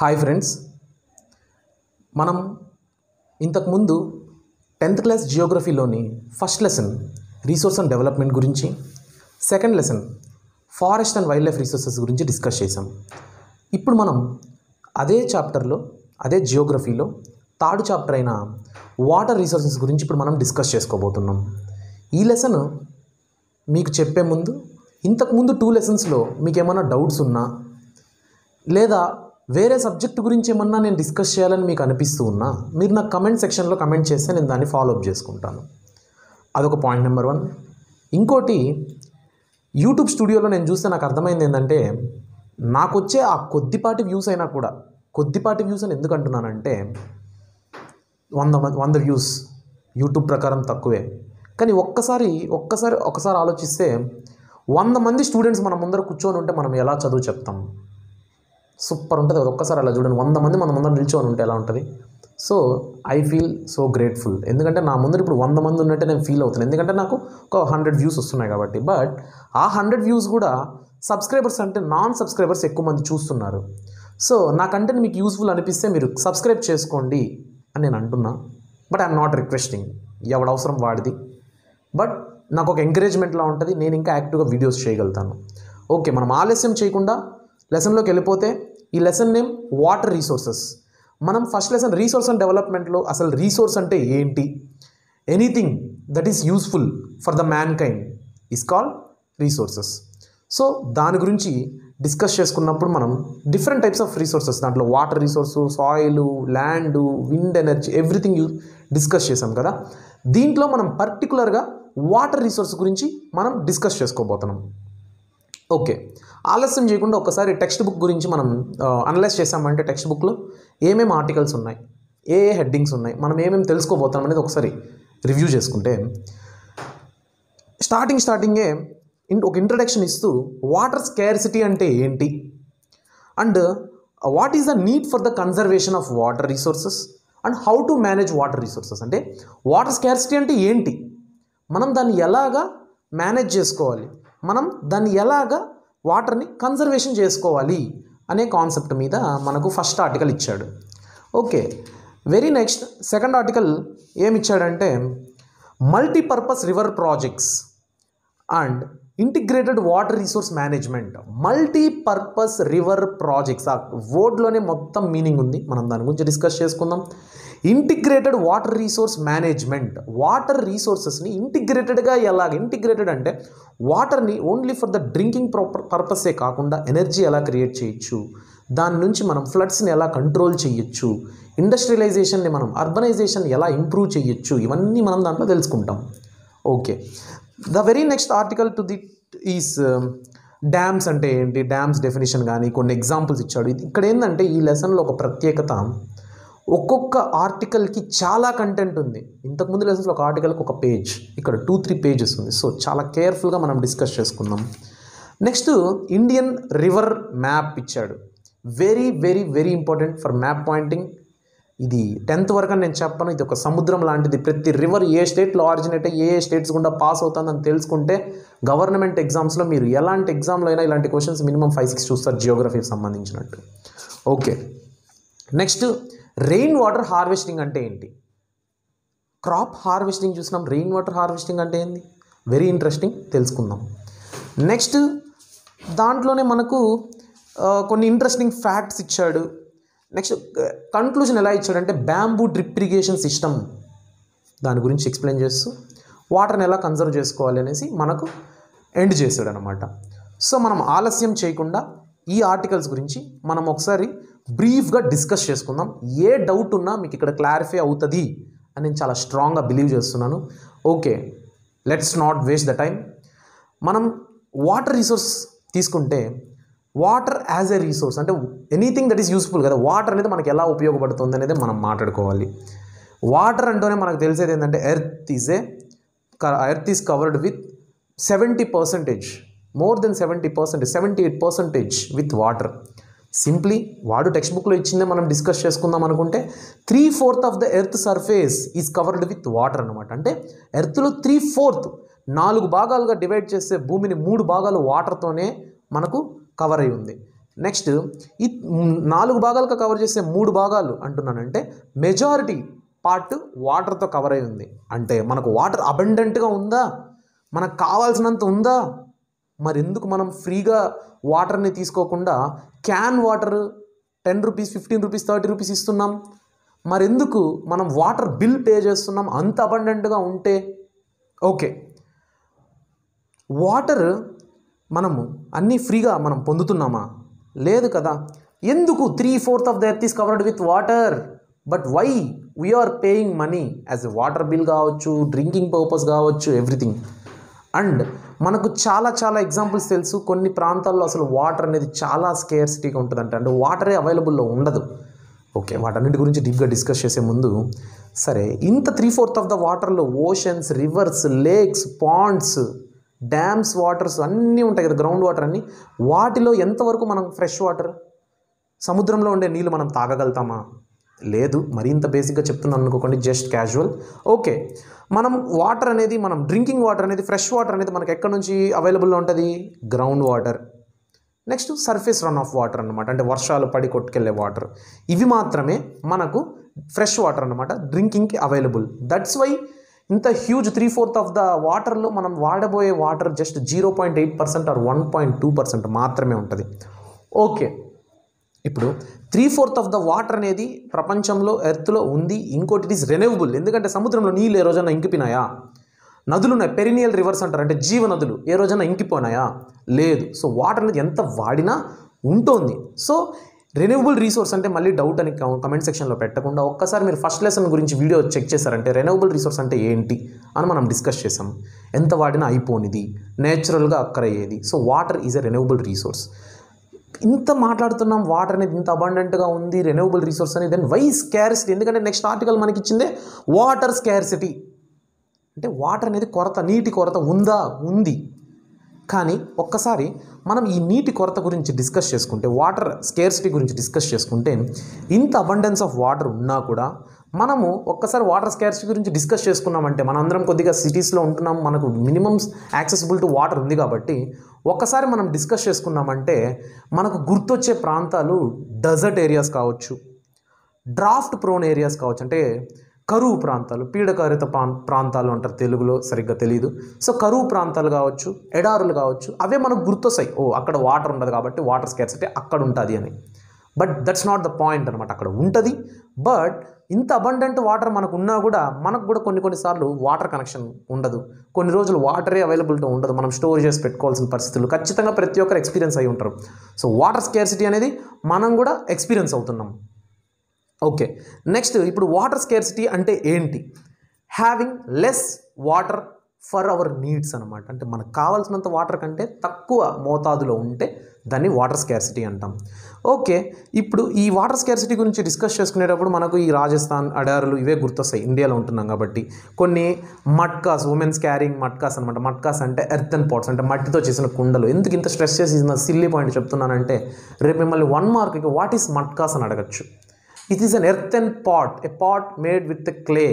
Hi friends, మనం ఇంతకుముందు 10th class జియోగ్రఫీలోని first lesson resource and development గురించి, second lesson forest and wildlife resources గురించి discuss చేసాం. ఇప్పుడు మనం అదే చాప్టర్లో, అదే జియోగ్రఫీలో థర్డ్ చాప్టర్ అయిన వాటర్ రిసోర్సెస్ గురించి ఇప్పుడు మనం డిస్కస్ చేసుకోబోతున్నాం. ఈ లెసన్ మీకు చెప్పే ముందు ఇంతకుముందు 2 లెసన్స్లో మీకు ఏమైనా డౌట్స్ ఉన్నా లేదా వేరే సబ్జెక్ట్ గురించి ఏమన్నా నేను డిస్కస్ చేయాలని మీకు అనిపిస్తూ ఉన్నా మీరు నాకు కమెంట్ సెక్షన్లో కమెంట్ చేస్తే నేను దాన్ని ఫాలో అప్ చేసుకుంటాను. అదొక పాయింట్ నెంబర్ 1. ఇంకోటి, యూట్యూబ్ స్టూడియోలో నేను చూస్తే నాకు అర్థమైంది ఏంటంటే, నాకు వచ్చే ఆ కొద్దిపాటి వ్యూస్ అయినా కూడా, కొద్దిపాటి వ్యూస్ అని ఎందుకు అంటున్నానంటే 100 వ్యూస్ యూట్యూబ్ ప్రకారం తక్కువే, కానీ ఒక్కసారి ఆలోచిస్తే 100 మంది స్టూడెంట్స్ మన ముందర కూర్చొని ఉంటే మనం ఎలా చదువు చెప్తాం? సూపర్ ఉంటుంది. అది ఒక్కసారి అలా చూడండి, 100 మంది మన ముందర నిల్చొని ఉంటే ఎలా ఉంటుంది? So I feel so grateful. ఎందుకంటే నా ముందర ఇప్పుడు 100 మంది ఉన్నట్టే నేను ఫీల్ అవుతున్నాను, ఎందుకంటే నాకు ఒక 100 వ్యూస్ వస్తున్నాయి కాబట్టి. బట్ ఆ 100 వ్యూస్ కూడా సబ్స్క్రైబర్స్ అంటే నాన్ సబ్స్క్రైబర్స్ ఎక్కువ మంది చూస్తున్నారు. సో నా కంటెంట్ మీకు యూస్ఫుల్ అనిపిస్తే మీరు సబ్స్క్రైబ్ చేసుకోండి అని నేను అంటున్నా. బట్ ఐఎమ్ నాట్ రిక్వెస్టింగ్, ఎవడ అవసరం వాడిది. బట్ నాకు ఒక ఎంకరేజ్మెంట్లా ఉంటుంది, నేను ఇంకా యాక్టివ్గా వీడియోస్ చేయగలుగుతాను. ఓకే, మనం ఆలస్యం చేయకుండా లెసన్లోకి వెళ్ళిపోతే, ఈ లెసన్ నేమ్ వాటర్ రిసోర్సెస్. మనం ఫస్ట్ లెసన్ రీసోర్స్ అండ్ డెవలప్మెంట్లో అసలు రీసోర్స్ అంటే ఏంటి, anything that is useful for the mankind is called resources. So దాని గురించి డిస్కస్ చేసుకున్నప్పుడు మనం డిఫరెంట్ టైప్స్ ఆఫ్ రీసోర్సెస్, దాంట్లో water resource, soil, land, wind energy, everything discuss చేసాం కదా. దీంట్లో మనం పర్టికులర్గా వాటర్ రిసోర్స్ గురించి మనం డిస్కస్ చేసుకోబోతున్నాం. ఓకే, ఆలస్యం చేయకుండా ఒకసారి టెక్స్ట్ బుక్ గురించి మనం అనలైజ్ చేసామంటే టెక్స్ట్ బుక్లో ఏమేమి ఆర్టికల్స్ ఉన్నాయి, ఏ హెడ్డింగ్స్ ఉన్నాయి, మనం ఏమేమి తెలుసుకోబోతాం అనేది ఒకసారి రివ్యూ చేసుకుంటే, స్టార్టింగే ఒక ఇంట్రడక్షన్ ఇస్తూ వాటర్ స్కేర్సిటీ అంటే ఏంటి and what is the need for the conservation of water resources and how to manage water resources. అంటే వాటర్ స్కేర్సిటీ అంటే ఏంటి, మనం దాన్ని ఎలాగా మేనేజ్ చేసుకోవాలి, మనం దాన్ని ఎలాగా వాటర్ని కన్జర్వేషన్ చేసుకోవాలి అనే కాన్సెప్ట్ మీద మనకు ఫస్ట్ ఆర్టికల్ ఇచ్చాడు. Okay, very next second article ఏమిచ్చాడంటే multipurpose river projects and integrated water resource management. Multipurpose river projects, ఆ వర్డ్లోనే మొత్తం మీనింగ్ ఉంది, మనం దాని గురించి డిస్కస్ చేసుకుందాం. Integrated water resource management, water రిసోర్సెస్ని ఇంటిగ్రేటెడ్గా ఎలాగ, ఇంటిగ్రేటెడ్ అంటే వాటర్ని ఓన్లీ ఫర్ ద డ్రింకింగ్ పర్పసే కాకుండా ఎనర్జీ ఎలా క్రియేట్ చేయొచ్చు, దాని నుంచి మనం ఫ్లడ్స్ని ఎలా కంట్రోల్ చేయొచ్చు, ఇండస్ట్రియలైజేషన్ని మనం అర్బనైజేషన్ ఎలా ఇంప్రూవ్ చేయొచ్చు, ఇవన్నీ మనం దాంట్లో తెలుసుకుంటాం. Okay, the very next article to the is dams అంటే ఏంటి, డ్యామ్స్ డెఫినేషన్ కానీ కొన్ని ఎగ్జాంపుల్స్ ఇచ్చాడు. ఇక్కడ ఏంటంటే ఈ లెసన్లో ఒక ప్రత్యేకత, ఒక్కొక్క ఆర్టికల్కి చాలా కంటెంట్ ఉంది. ఇంతకుముందు లెసన్స్లో ఒక ఆర్టికల్కి ఒక పేజ్, ఇక్కడ 2-3 పేజెస్ ఉంది. సో చాలా కేర్ఫుల్గా మనం డిస్కస్ చేసుకుందాం. నెక్స్ట్ ఇండియన్ రివర్ మ్యాప్ ఇచ్చాడు. Very very very important for map pointing. ఇది 10th వరకు అని నేను చెప్పను, ఇది ఒక సముద్రం లాంటిది. ప్రతి రివర్ ఏ స్టేట్లో ఆరిజినేట్ అయ్యి ఏ స్టేట్స్ గుండా పాస్ అవుతుందని తెలుసుకుంటే గవర్నమెంట్ ఎగ్జామ్స్లో మీరు ఎలాంటి ఎగ్జామ్లో అయినా ఇలాంటి క్వశ్చన్స్ మినిమం 5-6 చూస్తారు జియోగ్రఫీకి సంబంధించినట్టు. Okay, next rain water harvesting అంటే ఏంటి. క్రాప్ హార్వెస్టింగ్ చూసినాం, రెయిన్ వాటర్ హార్వెస్టింగ్ అంటే ఏంటి, వెరీ ఇంట్రెస్టింగ్, తెలుసుకుందాం. నెక్స్ట్ దాంట్లోనే మనకు కొన్ని ఇంట్రెస్టింగ్ ఫ్యాక్ట్స్ ఇచ్చాడు. నెక్స్ట్ కన్క్లూజన్ ఎలా ఇచ్చాడంటే బ్యాంబూ డ్రిప్ ఇరిగేషన్ సిస్టమ్, దాని గురించి ఎక్స్ప్లెయిన్ చేస్తూ వాటర్ని ఎలా కన్జర్వ్ చేసుకోవాలి అనేసి మనకు ఎండ్ చేశాడు అనమాట. సో మనం ఆలస్యం చేయకుండా ఈ ఆర్టికల్స్ గురించి మనం ఒకసారి బ్రీఫ్గా డిస్కస్ చేసుకుందాం. ఏ డౌట్ ఉన్నా మీకు ఇక్కడ క్లారిఫై అవుతుంది అని నేను చాలా స్ట్రాంగ్గా బిలీవ్ చేస్తున్నాను. Okay, let's not waste the time. మనం వాటర్ రిసోర్స్ తీసుకుంటే, వాటర్ యాజ్ ఎ రిసోర్స్ అంటే ఎనీథింగ్ దట్ ఈస్ యూస్ఫుల్ కదా, వాటర్ అనేది మనకి ఎలా ఉపయోగపడుతుంది అనేది మనం మాట్లాడుకోవాలి. వాటర్ అంటూనే మనకు తెలిసేది ఏంటంటే earth is covered with 70%, more than 70%, 78% with water. Simply వాడు టెక్స్ట్ బుక్లో ఇచ్చిందే మనం డిస్కస్ చేసుకుందాం అనుకుంటే 3/4 of the earth surface is covered with water అనమాట. అంటే ఎర్త్లో 3/4, 4 భాగాలుగా డివైడ్ చేస్తే భూమిని 3 భాగాలు వాటర్తోనే మనకు కవర్ అయి ఉంది. నెక్స్ట్ ఈ 4 భాగాలుగా కవర్ చేసే 3 భాగాలు అంటున్నానంటే మెజారిటీ పార్ట్ వాటర్తో కవర్ అయి ఉంది. అంటే మనకు వాటర్ అబండెంట్గా ఉందా, మనకు కావాల్సినంత ఉందా, మరి ఎందుకు మనం ఫ్రీగా వాటర్ని తీసుకోకుండా can water 10 rupees 15 rupees 30 rupees ఇస్తున్నాం, మరి ఎందుకు మనం వాటర్ బిల్ పే చేస్తున్నాం అంత అబండెంట్గా ఉంటే? ఓకే, వాటర్ మనము అన్నీ ఫ్రీగా మనం పొందుతున్నామా? లేదు కదా. ఎందుకు 3/4 of the earth is covered with water, but why we are paying money as a water bill కావచ్చు, డ్రింకింగ్ పర్పస్ కావచ్చు, ఎవ్రీథింగ్. అండ్ మనకు చాలా చాలా ఎగ్జాంపుల్స్ తెలుసు. కొన్ని ప్రాంతాల్లో అసలు వాటర్ అనేది చాలా స్కేర్సిటీగా ఉంటుందంట, అంటే వాటరే అవైలబుల్లో ఉండదు. ఓకే, వాటన్నిటి గురించి డీప్గా డిస్కస్ చేసే ముందు, సరే ఇంత 3/4 ఆఫ్ ద వాటర్లో oceans, rivers, lakes, ponds, dams waters అన్నీ ఉంటాయి కదా, గ్రౌండ్ వాటర్ అన్నీ, వాటిలో ఎంతవరకు మనం ఫ్రెష్ వాటర్, సముద్రంలో ఉండే నీళ్ళు మనం తాగగలుగుతామా? లేదు. మరింత బేసిక్గా చెప్తున్నాను అనుకోకండి, జస్ట్ క్యాజువల్. ఓకే, మనం వాటర్ అనేది, మనం డ్రింకింగ్ వాటర్ అనేది, ఫ్రెష్ వాటర్ అనేది మనకు ఎక్కడి నుంచి అవైలబుల్లో ఉంటుంది? Ground water. Next surface run of water అనమాట, అంటే వర్షాలు పడి కొట్టుకెళ్ళే వాటర్. ఇవి మాత్రమే మనకు ఫ్రెష్ వాటర్ అనమాట, డ్రింకింగ్కి అవైలబుల్. దట్స్ వై ఇంత హ్యూజ్ 3/4 ఆఫ్ ద వాటర్లో మనం వాడబోయే వాటర్ జస్ట్ 0.8% ఆర్ 1.2% మాత్రమే ఉంటుంది. ఓకే, ఇప్పుడు 3/4 ఆఫ్ ద వాటర్ అనేది ప్రపంచంలో ఎర్త్లో ఉంది. ఇంకోటి ఇట్ ఈస్ రెన్యూవబుల్, ఎందుకంటే సముద్రంలో నీళ్ళు ఏ రోజైనా ఇంకిపోయినాయా? నదులు ఉన్నాయి, పెరినియల్ రివర్స్ అంటారు, అంటే జీవనదులు ఏ రోజైనా ఇంకిపోయినాయా? లేదు. సో వాటర్ అనేది ఎంత వాడినా ఉంటుంది. సో రెన్యూవబుల్ రీసోర్స్ అంటే మళ్ళీ డౌట్ అని కమెంట్ సెక్షన్లో పెట్టకుండా ఒక్కసారి మీరు ఫస్ట్ లెసన్ గురించి వీడియో చెక్ చేశారంటే రెన్యూవబుల్ రీసోర్స్ అంటే ఏంటి అని మనం డిస్కస్ చేసాం. ఎంత వాడినా అయిపోనిది, నేచురల్గా అక్కరయ్యేది. So water is a renewable resource. ఇంత మాట్లాడుతున్నాం, వాటర్ అనేది ఇంత అబండెంట్గా ఉంది, రెన్యూవబుల్ రీసోర్స్ అని. Then why scarcity? ఎందుకంటే నెక్స్ట్ ఆర్టికల్ మనకి ఇచ్చిందే వాటర్ స్కార్సిటీ, అంటే వాటర్ అనేది కొరత, నీటి కొరత ఉందా? ఉంది. కానీ ఒక్కసారి మనం ఈ నీటి కొరత గురించి డిస్కస్ చేసుకుంటే, వాటర్ స్కేర్సిటీ గురించి డిస్కస్ చేసుకుంటే, ఇంత అబండెన్స్ ఆఫ్ వాటర్ ఉన్నా కూడా మనము ఒక్కసారి వాటర్ స్కేర్సిటీ గురించి డిస్కస్ చేసుకున్నామంటే, మనందరం కొద్దిగా సిటీస్లో ఉంటున్నాం, మనకు మినిమం యాక్సెసిబుల్ టు వాటర్ ఉంది కాబట్టి ఒక్కసారి మనం డిస్కస్ చేసుకున్నామంటే మనకు గుర్తొచ్చే ప్రాంతాలు డెజర్ట్ ఏరియాస్ కావచ్చు, డ్రాఫ్ట్ ప్రోన్ ఏరియాస్ కావచ్చు, అంటే కరువు ప్రాంతాలు, పీడకారిత ప్రాంతాలు అంటారు తెలుగులో, సరిగ్గా తెలియదు. సో కరువు ప్రాంతాలు కావచ్చు, ఎడారులు కావచ్చు, అవే మనకు గుర్తొస్తాయి. ఓ అక్కడ వాటర్ ఉండదు కాబట్టి వాటర్ స్కేర్సిటీ అక్కడ ఉంటుంది అని. But that's not the point అనమాట. అక్కడ ఉంటుంది, బట్ ఇంత అబండెంట్ వాటర్ మనకు ఉన్నా కూడా మనకు కూడా కొన్నిసార్లు వాటర్ కనెక్షన్ ఉండదు, కొన్ని రోజులు వాటరే అవైలబిలిటీ ఉండదు, మనం స్టోర్ చేసి పెట్టుకోవాల్సిన పరిస్థితులు ఖచ్చితంగా ప్రతి ఒక్కరు ఎక్స్పీరియన్స్ అయి ఉంటారు. సో వాటర్ స్కేర్సిటీ అనేది మనం కూడా ఎక్స్పీరియన్స్ అవుతున్నాం. ఓకే, నెక్స్ట్ ఇప్పుడు వాటర్ స్కేర్సిటీ అంటే ఏంటి? Having less water for our needs అనమాట. అంటే మనకు కావాల్సినంత వాటర్ కంటే తక్కువ మోతాదులో ఉంటే దాన్ని వాటర్ స్కేర్సిటీ అంటాం. ఓకే, ఇప్పుడు ఈ వాటర్ స్కేర్సిటీ గురించి డిస్కస్ చేసుకునేటప్పుడు మనకు ఈ రాజస్థాన్ ఎడారులు ఇవే గుర్తొస్తాయి, ఇండియాలో ఉంటున్నాం కాబట్టి. కొన్ని మట్కాస్, ఉమెన్స్ క్యారింగ్ మట్కాస్ అనమాట. మట్కాస్ అంటే ఎర్తన్ పాట్స్, అంటే మట్టితో చేసిన కుండలు. ఎందుకు ఇంత స్ట్రెస్ చేసి సిల్లీ పాయింట్ చెప్తున్నానంటే, రేపు మిమ్మల్ని 1 మార్క్కి వాట్ ఈస్ మట్కాస్ అని అడగచ్చు. It is an earthen pot, a pot made with clay,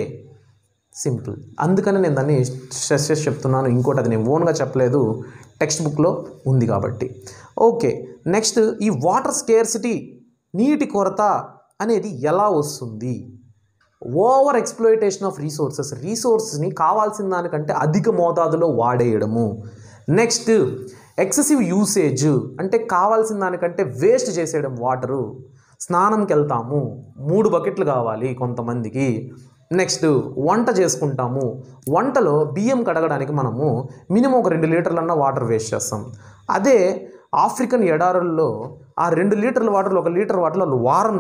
simple. అందుకని నేను దాన్ని స్ట్రెస్ చేసి చెప్తున్నాను. ఇంకోటి అది నేను ఓన్గా చెప్పలేదు, టెక్స్ట్ బుక్లో ఉంది కాబట్టి. ఓకే, నెక్స్ట్ ఈ వాటర్ స్కేర్సిటీ, నీటి కొరత అనేది ఎలా వస్తుంది? ఓవర్ ఎక్స్ప్లోయిటేషన్ ఆఫ్ రీసోర్సెస్ని కావాల్సిన దానికంటే అధిక మోతాదులో వాడేయడము. నెక్స్ట్ ఎక్సెసివ్ యూసేజ్, అంటే కావాల్సిన దానికంటే వేస్ట్ చేసేయడం. వాటరు, స్నానంకి వెళ్తాము 3 బకెట్లు కావాలి కొంతమందికి. నెక్స్ట్ వంట చేసుకుంటాము, వంటలో బియ్యం కడగడానికి మనము మినిమం ఒక 2 లీటర్లన్నా వాటర్ వేస్ట్ చేస్తాం. అదే ఆఫ్రికన్ ఎడారుల్లో ఆ 2 లీటర్ల వాటర్లో 1 లీటర్ వాటర్లో వాళ్ళు వారం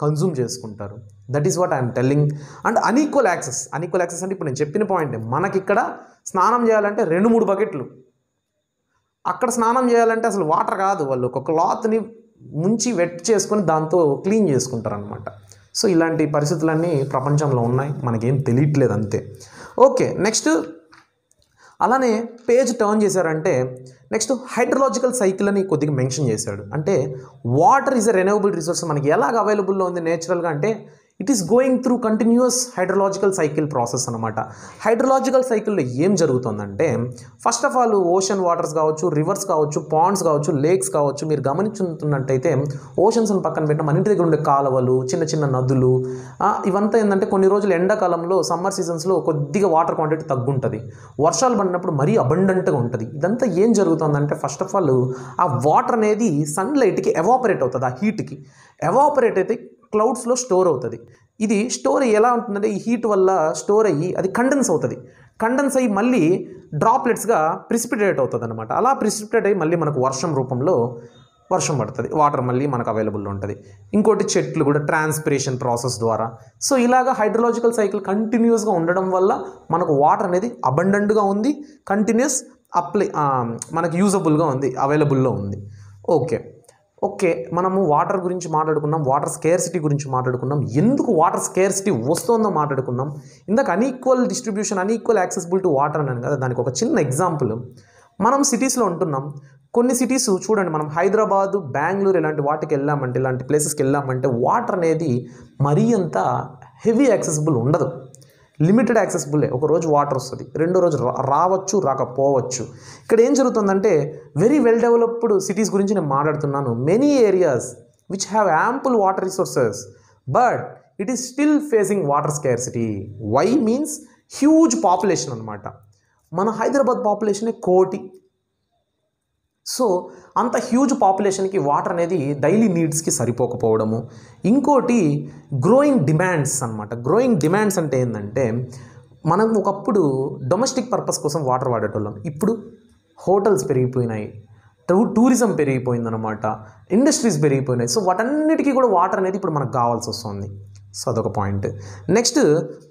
కన్జ్యూమ్ చేసుకుంటారు. That is what I'm telling. And unequal access అంటే ఇప్పుడు నేను చెప్పిన పాయింట్, మనకిక్కడ స్నానం చేయాలంటే 2-3 బకెట్లు, అక్కడ స్నానం చేయాలంటే అసలు వాటర్ కాదు, వాళ్ళు ఒక క్లాత్ని ముంచి వెట్ చేసుకొని దాంతో క్లీన్ చేసుకుంటారు అనమాట. సో ఇలాంటి పరిస్థితులన్నీ ప్రపంచంలో ఉన్నాయి, మనకేం తెలియట్లేదు అంతే. ఓకే, నెక్స్ట్ అలానే పేజ్ టర్న్ చేశారంటే నెక్స్ట్ హైడ్రలాజికల్ సైకిల్ అని కొద్దిగా మెన్షన్ చేశాడు. అంటే water is a renewable resource మనకి ఎలాగ అవైలబుల్లో ఉంది నేచురల్గా అంటే, it is going through continuous hydrological cycle process అనమాట. హైడ్రలాజికల్ సైకిల్లో ఏం జరుగుతుందంటే first of all ocean waters కావచ్చు, రివర్స్ కావచ్చు, పాండ్స్ కావచ్చు, లేక్స్ కావచ్చు, మీరు గమనించుతున్నట్టయితే ఓషన్స్ని పక్కన పెట్టిన మన ఇంటి దగ్గర ఉండే కాలువలు, చిన్న చిన్న నదులు, ఇవంతా ఏంటంటే కొన్ని రోజులు ఎండాకాలంలో సమ్మర్ సీజన్స్లో కొద్దిగా వాటర్ క్వాంటిటీ తగ్గుంటుంది, వర్షాలు పడినప్పుడు మరీ అబండెంట్గా ఉంటుంది. ఇదంతా ఏం జరుగుతుందంటే ఫస్ట్ ఆఫ్ ఆల్ ఆ వాటర్ అనేది సన్లైట్కి ఎవాపరేట్ అవుతుంది, ఆ హీట్కి ఎవాపరేట్ అయితే క్లౌడ్స్లో స్టోర్ అవుతుంది. ఇది స్టోర్ ఎలా ఉంటుందంటే ఈ హీట్ వల్ల స్టోర్ అయ్యి అది కండెన్స్ అవుతుంది. కండెన్స్ అయ్యి మళ్ళీ డ్రాప్లెట్స్గా ప్రిసిపిటేట్ అవుతుంది అనమాట. అలా ప్రిసిపిటేట్ అయ్యి మళ్ళీ మనకు వర్షం రూపంలో వర్షం పడుతుంది, వాటర్ మళ్ళీ మనకు అవైలబుల్లో ఉంటుంది. ఇంకోటి చెట్లు కూడా ట్రాన్స్పిరేషన్ ప్రాసెస్ ద్వారా. సో ఇలాగా హైడ్రలాజికల్ సైకిల్ కంటిన్యూస్గా ఉండడం వల్ల మనకు వాటర్ అనేది అబండెంట్గా ఉంది, కంటిన్యూస్ మనకి యూజబుల్గా ఉంది, అవైలబుల్లో ఉంది. ఓకే, మనము వాటర్ గురించి మాట్లాడుకున్నాం, వాటర్ స్కేర్సిటీ గురించి మాట్లాడుకున్నాం, ఎందుకు వాటర్ స్కేర్సిటీ వస్తుందో మాట్లాడుకున్నాం. ఇందాక unequal distribution, unequal accessible to water అన్నాను కదా, దానికి ఒక చిన్న ఎగ్జాంపుల్. మనం సిటీస్లో ఉంటున్నాం, కొన్ని సిటీస్ చూడండి, మనం హైదరాబాద్, బెంగళూరు ఇలాంటి వాటికి వెళ్ళామంటే, ఇలాంటి ప్లేసెస్కి వెళ్ళామంటే వాటర్ అనేది మరీ అంత హెవీ యాక్సెసిబుల్ ఉండదు, లిమిటెడ్ యాక్సెసిబుల్లే. ఒక రోజు వాటర్ వస్తుంది, రెండో రోజు రావచ్చు, రాకపోవచ్చు. ఇక్కడ ఏం జరుగుతుందంటే వెరీ వెల్ డెవలప్డ్ సిటీస్ గురించి నేను మాట్లాడుతున్నాను. Many areas which have ample water resources but it is still facing water scarcity. Why means huge population అనమాట. మన హైదరాబాద్ పాపులేషనే 1 కోటి. సో అంత హ్యూజ్ పాపులేషన్కి వాటర్ అనేది డైలీ నీడ్స్కి సరిపోకపోవడము. ఇంకోటి గ్రోయింగ్ డిమాండ్స్ అనమాట. గ్రోయింగ్ డిమాండ్స్ అంటే ఏంటంటే మనం ఒకప్పుడు డొమెస్టిక్ పర్పస్ కోసం వాటర్ వాడేటోళ్ళం, ఇప్పుడు హోటల్స్ పెరిగిపోయినాయి, టూరిజం పెరిగిపోయిందనమాట, ఇండస్ట్రీస్ పెరిగిపోయినాయి. సో వాటన్నిటికీ కూడా వాటర్ అనేది ఇప్పుడు మనకు కావాల్సి వస్తుంది. సో అదొక పాయింట్. నెక్స్ట్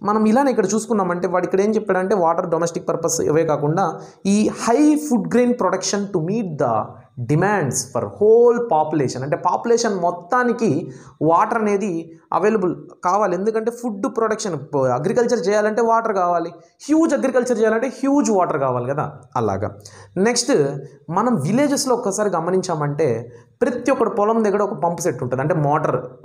మనం ఇలానే ఇక్కడ చూసుకున్నామంటే వాడు ఇక్కడ ఏం చెప్పాడంటే వాటర్ డొమెస్టిక్ పర్పస్ ఇవే కాకుండా ఈ high food grain production to meet the demands for whole population, అంటే పాపులేషన్ మొత్తానికి వాటర్ అనేది అవైలబుల్ కావాలి. ఎందుకంటే ఫుడ్ ప్రొడక్షన్, అగ్రికల్చర్ చేయాలంటే వాటర్ కావాలి, హ్యూజ్ అగ్రికల్చర్ చేయాలంటే హ్యూజ్ వాటర్ కావాలి కదా, అలాగా. నెక్స్ట్ మనం విలేజెస్లో ఒక్కసారి గమనించామంటే ప్రతి ఒక్కటి పొలం దగ్గర ఒక పంప్ సెట్ ఉంటుంది, అంటే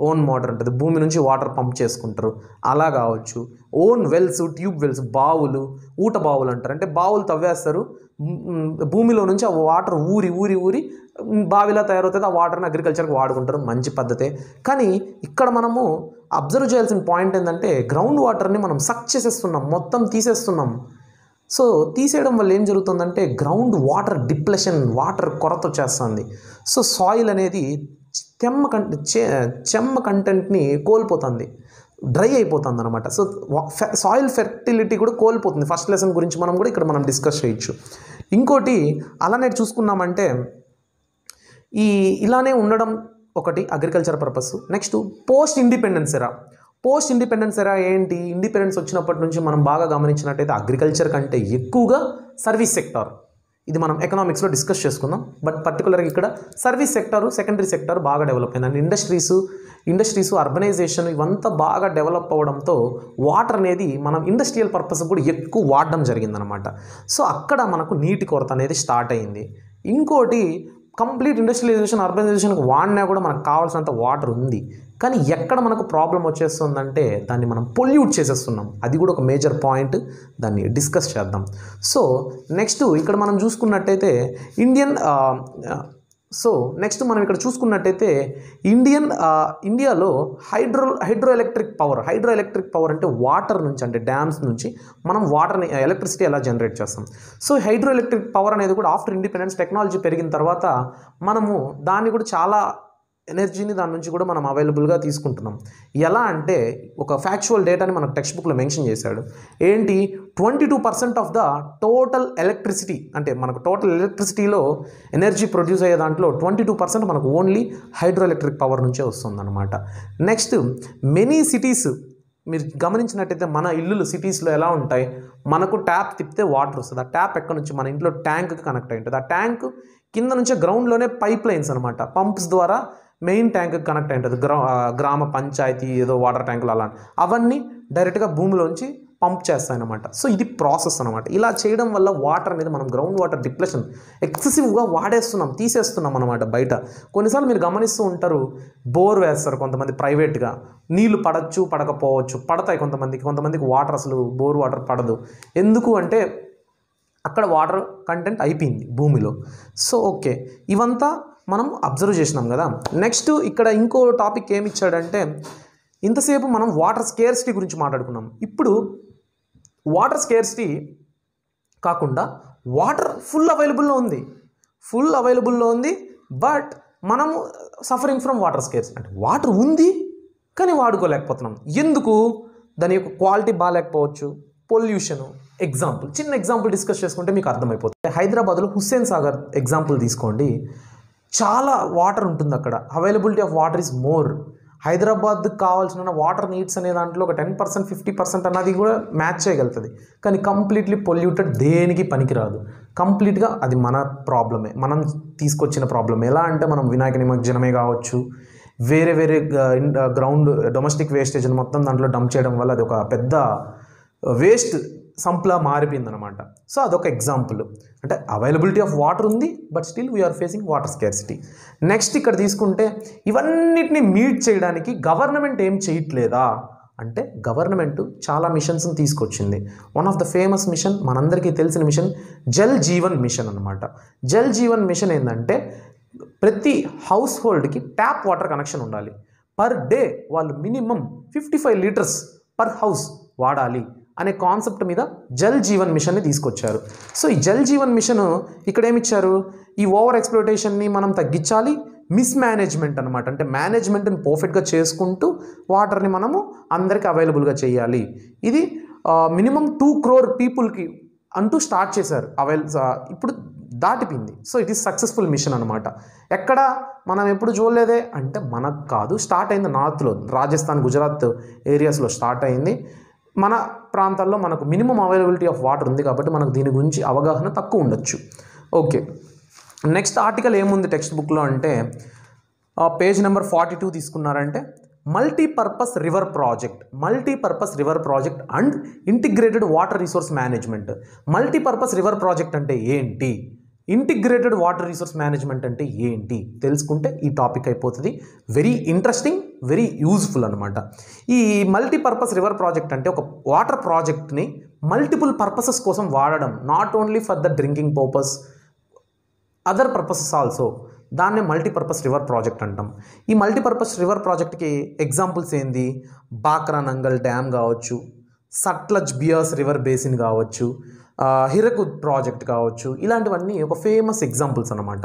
ఓన్ మోటార్ ఉంటుంది, భూమి నుంచి వాటర్ పంప్ చేసుకుంటారు. అలా కావచ్చు, ఓన్ వెల్స్, ట్యూబ్ వెల్స్, బావులు, ఊట బావులు అంటారు, అంటే బావులు తవ్వేస్తారు, భూమిలో నుంచి ఆ వాటర్ ఊరి బావిలా తయారవుతుంది, ఆ వాటర్ని అగ్రికల్చర్కి వాడుకుంటారు, మంచి పద్ధతే. కానీ ఇక్కడ మనము అబ్జర్వ్ చేయాల్సిన పాయింట్ ఏంటంటే గ్రౌండ్ వాటర్ని మనం సక్ చేసేస్తున్నాం, మొత్తం తీసేస్తున్నాం. సో తీసేయడం వల్ల ఏం జరుగుతుందంటే గ్రౌండ్ వాటర్ డిప్లెషన్, వాటర్ కొరత వచ్చేస్తుంది. సో సాయిల్ అనేది చెమ్మ కంటెంట్ని కోల్పోతుంది, డ్రై అయిపోతుంది అనమాట. సో సాయిల్ ఫెర్టిలిటీ కూడా కోల్పోతుంది. ఫస్ట్ లెసన్ గురించి మనం కూడా డిస్కస్ చేయొచ్చు. ఇంకోటి అలానే చూసుకున్నామంటే ఇలానే ఉండడం ఒకటి agriculture purpose. Next post independence ఎరా ఏంటి? ఇండిపెండెన్స్ వచ్చినప్పటి నుంచి మనం బాగా గమనించినట్టయితే అగ్రికల్చర్ కంటే ఎక్కువగా సర్వీస్ సెక్టార్, ఇది మనం ఎకనామిక్స్లో డిస్కస్ చేసుకుందాం. బట్ పర్టికులర్గా ఇక్కడ సర్వీస్ సెక్టారు, సెకండరీ సెక్టార్ బాగా డెవలప్ అయింది. అండ్ ఇండస్ట్రీస్ అర్బనైజేషన్ ఇవంతా బాగా డెవలప్ అవ్వడంతో వాటర్ అనేది మనం ఇండస్ట్రియల్ పర్పస్ కూడా ఎక్కువ వాడడం జరిగిందనమాట. సో అక్కడ మనకు నీటి కొరత అనేది స్టార్ట్ అయింది. ఇంకోటి కంప్లీట్ ఇండస్ట్రియలైజేషన్, అర్బనైజేషన్కి వాడినా కూడా మనకు కావాల్సినంత వాటర్ ఉంది, కానీ ఎక్కడ మనకు ప్రాబ్లం వచ్చేస్తుందంటే దాన్ని మనం పొల్యూట్ చేసేస్తున్నాం. అది కూడా ఒక మేజర్ పాయింట్, దాన్ని డిస్కస్ చేద్దాం. సో నెక్స్ట్ ఇక్కడ మనం చూసుకున్నట్టయితే ఇండియాలో హైడ్రో ఎలక్ట్రిక్ పవర్ అంటే వాటర్ నుంచి, అంటే డ్యామ్స్ నుంచి మనం వాటర్ని, ఎలక్ట్రిసిటీ ఎలా జనరేట్ చేస్తాం. సో హైడ్రో ఎలక్ట్రిక్ పవర్ అనేది కూడా ఆఫ్టర్ ఇండిపెండెన్స్ టెక్నాలజీ పెరిగిన తర్వాత మనము దాన్ని కూడా చాలా ఎనర్జీని దాని నుంచి కూడా మనం అవైలబుల్గా తీసుకుంటున్నాం. ఎలా అంటే ఒక ఫ్యాక్చువల్ డేటాని మనకు టెక్స్ట్ బుక్లో మెన్షన్ చేశాడు. ఏంటి? 22% ఆఫ్ ద టోటల్ ఎలక్ట్రిసిటీ, అంటే మనకు టోటల్ ఎలక్ట్రిసిటీలో ఎనర్జీ ప్రొడ్యూస్ అయ్యే దాంట్లో 22% మనకు ఓన్లీ హైడ్రో ఎలక్ట్రిక్ పవర్ నుంచే వస్తుందన్నమాట. నెక్స్ట్ మెనీ సిటీస్ మీరు గమనించినట్టయితే మన ఇల్లులు సిటీస్లో ఎలా ఉంటాయి, మనకు ట్యాప్ తిప్పితే వాటర్ వస్తుంది. ఆ ట్యాప్ ఎక్కడి నుంచి? మన ఇంట్లో ట్యాంక్కి కనెక్ట్ అయి ఉంటుంది. ఆ ట్యాంక్ కింద నుంచి గ్రౌండ్లోనే పైప్ లైన్స్ అనమాట, పంప్స్ ద్వారా మెయిన్ ట్యాంక్కి కనెక్ట్ అయి ఉంటుంది. గ్రామ పంచాయతీ ఏదో వాటర్ ట్యాంకులు అలా అవన్నీ డైరెక్ట్గా భూమిలోంచి పంప్ చేస్తాయన్నమాట. సో ఇది ప్రాసెస్ అనమాట. ఇలా చేయడం వల్ల వాటర్ అనేది మనం గ్రౌండ్ వాటర్ డిప్లెషన్ ఎక్సెసివ్గా తీసేస్తున్నాం అనమాట బయట. కొన్నిసార్లు మీరు గమనిస్తూ ఉంటారు, బోర్ వేస్తారు కొంతమంది ప్రైవేట్గా, నీళ్లు పడచ్చు పడకపోవచ్చు, పడతాయి కొంతమందికి వాటర్ అసలు బోర్ వాటర్ పడదు. ఎందుకు అంటే అక్కడ వాటర్ కంటెంట్ అయిపోయింది భూమిలో. సో ఓకే, ఇవంతా మనం అబ్జర్వ్ చేసినాం కదా. నెక్స్ట్ ఇక్కడ ఇంకో టాపిక్ ఏమి ఇచ్చాడంటే, ఇంతసేపు మనం వాటర్ స్కేర్సిటీ గురించి మాట్లాడుకున్నాం. ఇప్పుడు వాటర్ స్కేర్సిటీ కాకుండా వాటర్ ఫుల్ అవైలబుల్లో ఉంది, బట్ మనము సఫరింగ్ ఫ్రమ్ వాటర్ స్కేర్సిటీ. అంటే వాటర్ ఉంది కానీ వాడుకోలేకపోతున్నాం. ఎందుకు? దాని యొక్క క్వాలిటీ బాగాలేకపోవచ్చు, పొల్యూషను. చిన్న ఎగ్జాంపుల్ డిస్కస్ చేసుకుంటే మీకు అర్థమైపోతుంది. హైదరాబాద్లో హుస్సేన్ సాగర్ ఎగ్జాంపుల్ తీసుకోండి. చాలా వాటర్ ఉంటుంది అక్కడ, availability of water is more. హైదరాబాద్కి కావాల్సిన వాటర్ నీడ్స్ అనే దాంట్లో ఒక 10% 50% అన్నది కూడా మ్యాచ్ చేయగలుగుతుంది. కానీ కంప్లీట్లీ పొల్యూటెడ్, దేనికి పనికిరాదు. కంప్లీట్గా అది మన ప్రాబ్లమే, మనం తీసుకొచ్చిన ప్రాబ్లమే. ఎలా అంటే మనం వినాయక నిమజ్జనమే కావచ్చు, వేరే గ్రౌండ్ డొమెస్టిక్ వేస్టేజ్ని మొత్తం దాంట్లో డంప్ చేయడం వల్ల అది ఒక పెద్ద వేస్ట్ సంప్లా మారిపోయిందనమాట. సో అదొక ఎగ్జాంపుల్. అంటే అవైలబిలిటీ ఆఫ్ వాటర్ ఉంది, but still we are facing water scarcity. Next ఇక్కడ తీసుకుంటే, ఇవన్నిటిని మీట్ చేయడానికి గవర్నమెంట్ ఏం చేయట్లేదా అంటే, గవర్నమెంట్ చాలా మిషన్స్ని తీసుకొచ్చింది. One of the famous mission, మనందరికీ తెలిసిన మిషన్, జల్ జీవన్ మిషన్ అనమాట. జల్ జీవన్ మిషన్ ఏంటంటే, ప్రతి హౌస్ హోల్డ్కి ట్యాప్ వాటర్ కనెక్షన్ ఉండాలి. పర్ డే వాళ్ళు మినిమం 55 లీటర్స్ పర్ హౌస్ వాడాలి అనే కాన్సెప్ట్ మీద జల్ జీవన్ మిషన్ని తీసుకొచ్చారు. సో ఈ జల్ జీవన్ మిషన్ ఇక్కడ ఏమిచ్చారు, ఈ ఓవర్ ఎక్స్ప్లోటేషన్ని మనం తగ్గించాలి, మిస్మేనేజ్మెంట్ అనమాట. అంటే మేనేజ్మెంట్ని పర్ఫెక్ట్గా చేసుకుంటూ వాటర్ని మనము అందరికీ అవైలబుల్గా చేయాలి. ఇది మినిమం 2 crore పీపుల్కి అంటూ స్టార్ట్ చేశారు. ఇప్పుడు దాటిపోయింది. సో ఇది సక్సెస్ఫుల్ మిషన్ అనమాట. ఎక్కడ మనం ఎప్పుడు చూడలేదే అంటే, మనకు కాదు, స్టార్ట్ అయింది నార్త్లో, రాజస్థాన్, గుజరాత్ ఏరియాస్లో స్టార్ట్ అయింది. మన ప్రాంతాల్లో మనకు మినిమం అవైలబిలిటీ ఆఫ్ వాటర్ ఉంది కాబట్టి మనకు దీని గురించి అవగాహన తక్కువ ఉండొచ్చు. ఓకే, నెక్స్ట్ ఆర్టికల్ ఏముంది టెక్స్ట్ బుక్లో అంటే, పేజ్ నెంబర్ 42 తీసుకున్నారంటే, multipurpose river project and integrated water resource management. Multipurpose river project అంటే ఏంటి, ఇంటిగ్రేటెడ్ వాటర్ రిసోర్స్ మేనేజ్మెంట్ అంటే ఏంటి తెలుసుకుంటే ఈ టాపిక్ అయిపోతుంది. వెరీ ఇంట్రెస్టింగ్, వెరీ యూజ్ఫుల్ అనమాట. ఈ మల్టీపర్పస్ రివర్ ప్రాజెక్ట్ అంటే, ఒక వాటర్ ప్రాజెక్ట్ని మల్టిపుల్ పర్పసెస్ కోసం వాడడం, not only for the drinking purpose, other purposes also. దాన్నే మల్టీపర్పస్ రివర్ ప్రాజెక్ట్ అంటాం. ఈ మల్టీపర్పస్ రివర్ ప్రాజెక్ట్కి ఎగ్జాంపుల్స్ ఏంది, బాక్రా నంగల్ డ్యామ్ కావచ్చు, సట్లజ్ బియాస్ రివర్ బేసిన్ కావచ్చు, హిరకుద్ ప్రాజెక్ట్ కావచ్చు, ఇలాంటివన్నీ ఒక ఫేమస్ ఎగ్జాంపుల్స్ అనమాట.